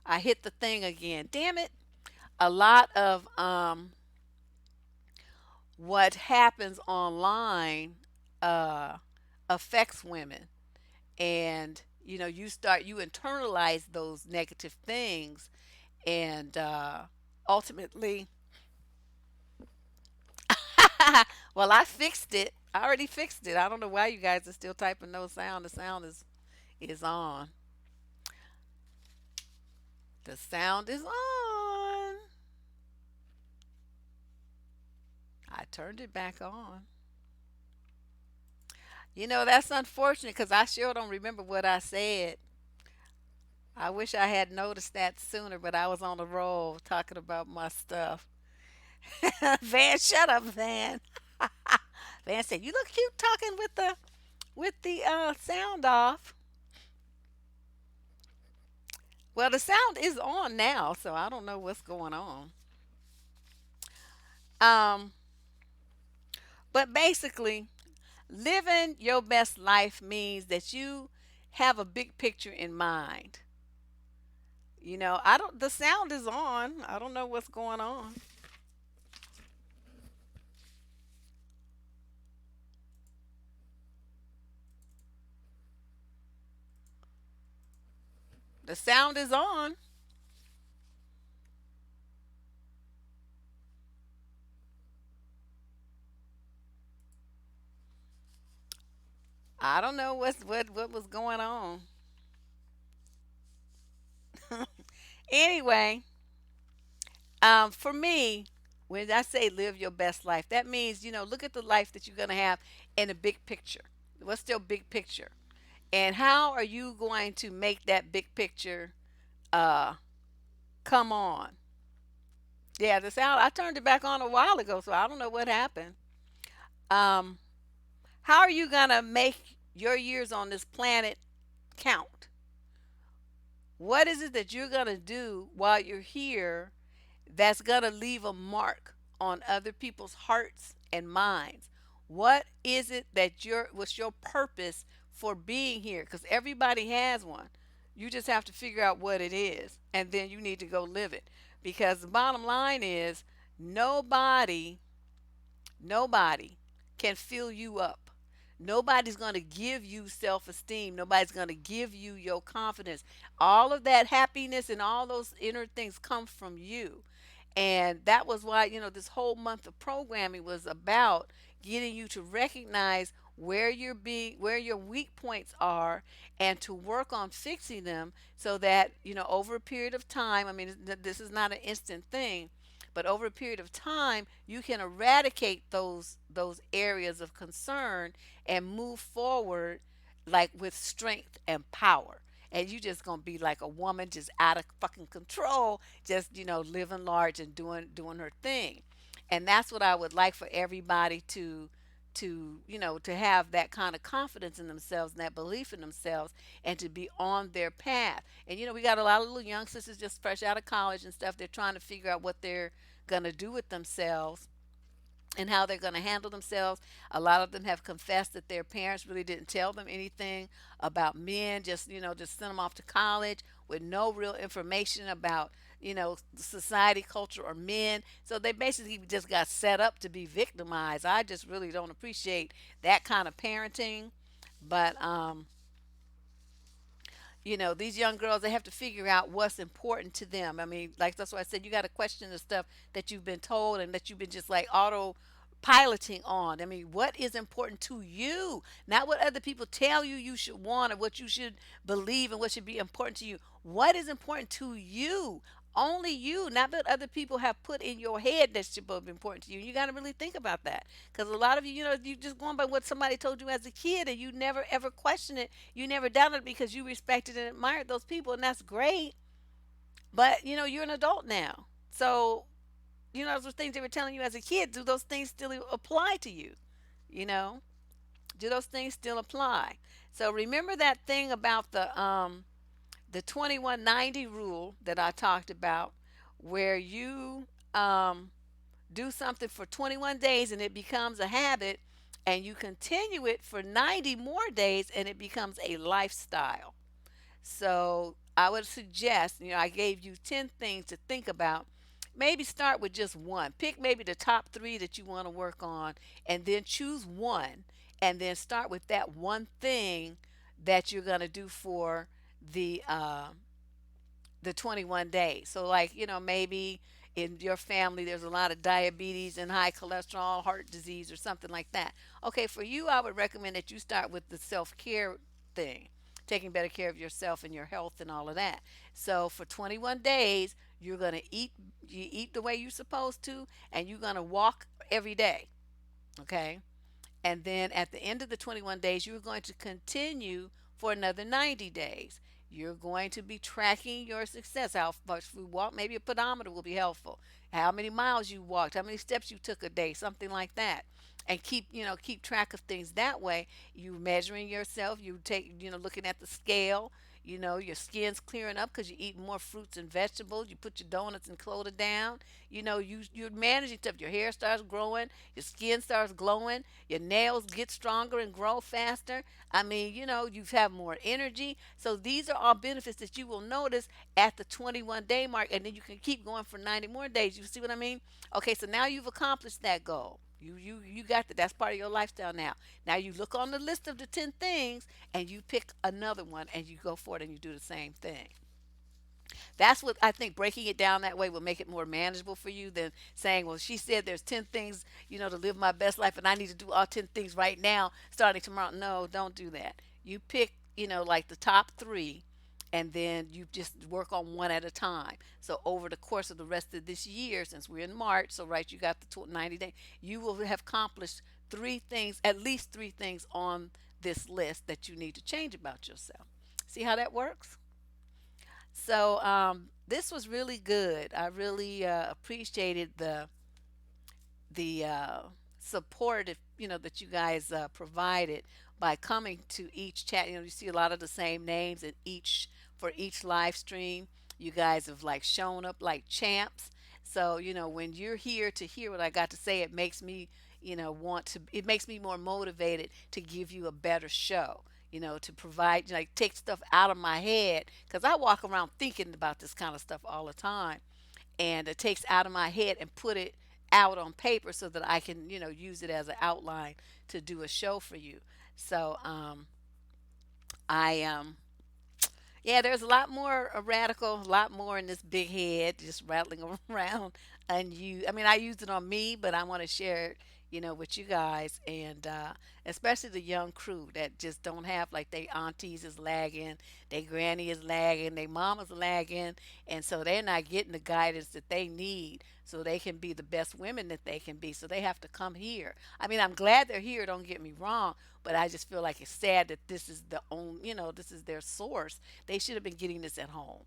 I hit the thing again. Damn it. A lot of what happens online uh, affects women, and you internalize those negative things, and ultimately, well, I fixed it. I already fixed it. I don't know why you guys are still typing no sound. The sound is on. The sound is on. I turned it back on. That's unfortunate because I sure don't remember what I said. I wish I had noticed that sooner, but I was on the roll talking about my stuff. Van, shut up, Van. Van said, "You look cute talking with the sound off." Well, the sound is on now, so I don't know what's going on. Um, but basically, living your best life means that you have a big picture in mind. I don't. The sound is on. I don't know what's going on. The sound is on. I don't know what was going on. Anyway, for me, when I say live your best life, that means look at the life that you're gonna have in the big picture. What's your big picture, and how are you going to make that big picture uh, come on? Yeah, the sound. I turned it back on a while ago, so I don't know what happened. Um, how are you gonna make your years on this planet count? What is it that you're gonna do while you're here that's gonna leave a mark on other people's hearts and minds. What is it that what's your purpose for being here? Because everybody has one. You just have to figure out what it is, and then you need to go live it. Because the bottom line is, nobody nobody can fill you up. Nobody's going to give you self esteem. Nobody's going to give you your confidence. All of that happiness and all those inner things come from you. And that was why, this whole month of programming was about getting you to recognize where your weak points are, and to work on fixing them, so that, over a period of time, I mean, this is not an instant thing, but over a period of time, you can eradicate those areas of concern and move forward, like with strength and power. And you just gonna be like a woman just out of fucking control, just, living large and doing her thing. And that's what I would like for everybody to have that kind of confidence in themselves and that belief in themselves, and to be on their path. And we got a lot of little young sisters just fresh out of college and stuff. They're trying to figure out what they're going to do with themselves and how they're going to handle themselves. A lot of them have confessed that their parents really didn't tell them anything about men, just sent them off to college with no real information about, society, culture, or men. So they basically just got set up to be victimized. I just really don't appreciate that kind of parenting. But these young girls, they have to figure out what's important to them. I mean, like, that's why I said you got to question the stuff that you've been told and that you've been just like auto piloting on. I mean, what is important to you, not what other people tell you you should want, or what you should believe and what should be important to you. What is important to you? Only you, not what other people have put in your head that's supposed to be important to you. You got to really think about that, because a lot of you, you just going by what somebody told you as a kid, and you never ever question it. You never doubted it because you respected and admired those people, and that's great. But you're an adult now, so those things they were telling you as a kid. Do those things still apply to you? You know, do those things still apply? So remember that thing about the 2190 rule that I talked about, where you do something for 21 days and it becomes a habit, and you continue it for 90 more days and it becomes a lifestyle. So I would suggest, I gave you 10 things to think about. Maybe start with just one. Pick maybe the top three that you want to work on, and then choose one, and then start with that one thing that you're going to do for the uh, the 21 days. So, like, maybe in your family there's a lot of diabetes and high cholesterol, heart disease, or something like that. Okay, for you, I would recommend that you start with the self care thing, taking better care of yourself and your health and all of that. So, for 21 days, you're going to eat the way you're supposed to, and you're going to walk every day. Okay, and then at the end of the 21 days, you're going to continue for another 90 days. You're going to be tracking your success. How much food walk, maybe a pedometer will be helpful. How many miles you walked, how many steps you took a day, something like that. And keep track of things that way. You measuring yourself, you take, looking at the scale. Your skin's clearing up because you eat more fruits and vegetables. You put your donuts and clothes down. You're managing stuff. Your hair starts growing, your skin starts glowing, your nails get stronger and grow faster. I mean, you have more energy. So these are all benefits that you will notice at the 21-day mark, and then you can keep going for 90 more days. You see what I mean? Okay, so now you've accomplished that goal. You got that. That's part of your lifestyle now. Now you look on the list of the 10 things, and you pick another one and you go for it and you do the same thing. That's what I think, breaking it down that way will make it more manageable for you than saying, well, she said there's 10 things, to live my best life, and I need to do all 10 things right now starting tomorrow. No, don't do that. You pick, like the top three, and then you just work on one at a time. So over the course of the rest of this year, since we're in March, so right, you got the 90 days, you will have accomplished three things, at least three things on this list that you need to change about yourself. See how that works? So this was really good. I really appreciated the support, that you guys provided by coming to each chat. You see a lot of the same names in each for each live stream. You guys have like shown up like champs. So, when you're here to hear what I got to say, it makes me, it makes me more motivated to give you a better show, to provide, like, take stuff out of my head. Because I walk around thinking about this kind of stuff all the time. And it takes out of my head and put it out on paper so that I can, use it as an outline to do a show for you. So, I yeah, there's a lot more radical, a lot more in this big head just rattling around. And I mean, I used it on me, but I want to share it, with you guys, and especially the young crew that just don't have, like, they aunties is lagging, they granny is lagging, they mama's lagging, and so they're not getting the guidance that they need so they can be the best women that they can be. So they have to come here. I mean, I'm glad they're here, don't get me wrong, but I just feel like it's sad that this is the only, this is their source. They should have been getting this at home.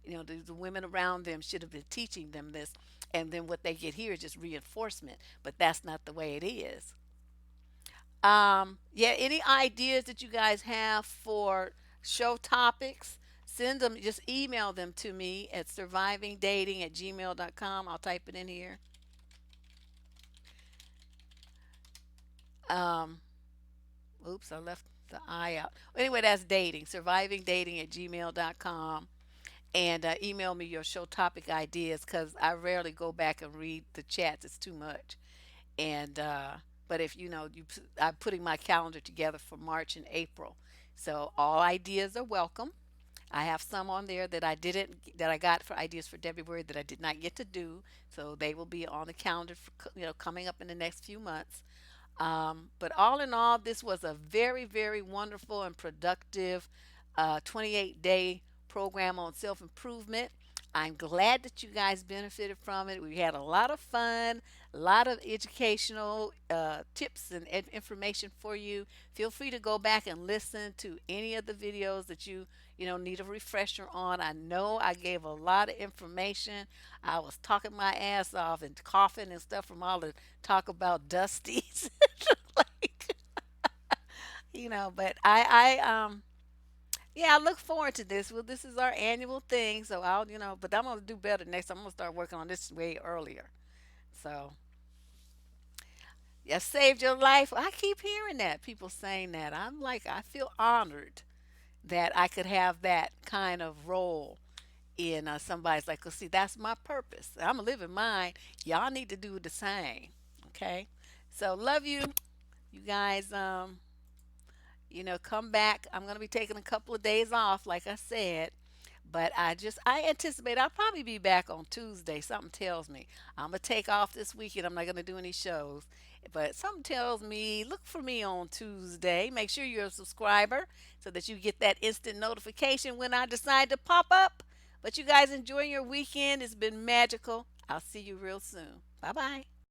The women around them should have been teaching them this, and then what they get here is just reinforcement. But that's not the way it is. Yeah, any ideas that you guys have for show topics? Send them, just email them to me at survivingdating@gmail.com. I'll type it in here. Um, Oops, I left the I out. Anyway, that's dating, survivingdating@gmail.com. And email me your show topic ideas because I rarely go back and read the chats. It's too much. And but if I'm putting my calendar together for March and April, so all ideas are welcome. I have some on there that I got for ideas for February that I did not get to do, so they will be on the calendar for coming up in the next few months. But all in all, this was a very, very wonderful and productive 28-day program on self improvement. I'm glad that you guys benefited from it. We had a lot of fun, a lot of educational tips and information for you. Feel free to go back and listen to any of the videos that you need a refresher on. I know I gave a lot of information. I was talking my ass off and coughing and stuff from all the talk about dusties. Like, but yeah, I look forward to this. Well, this is our annual thing, so but I'm gonna do better next time. I'm gonna start working on this way earlier. So, yeah, saved your life. I keep hearing that, people saying that. I'm like, I feel honored that I could have that kind of role in somebody's like, 'cause see, that's my purpose. I'm living mine. Y'all need to do the same. Okay. So, love you. You guys, come back. I'm going to be taking a couple of days off, like I said. But I anticipate I'll probably be back on Tuesday. Something tells me I'm going to take off this weekend. I'm not going to do any shows. But something tells me look for me on Tuesday. Make sure you're a subscriber so that you get that instant notification when I decide to pop up. But you guys enjoy your weekend. It's been magical. I'll see you real soon. Bye bye.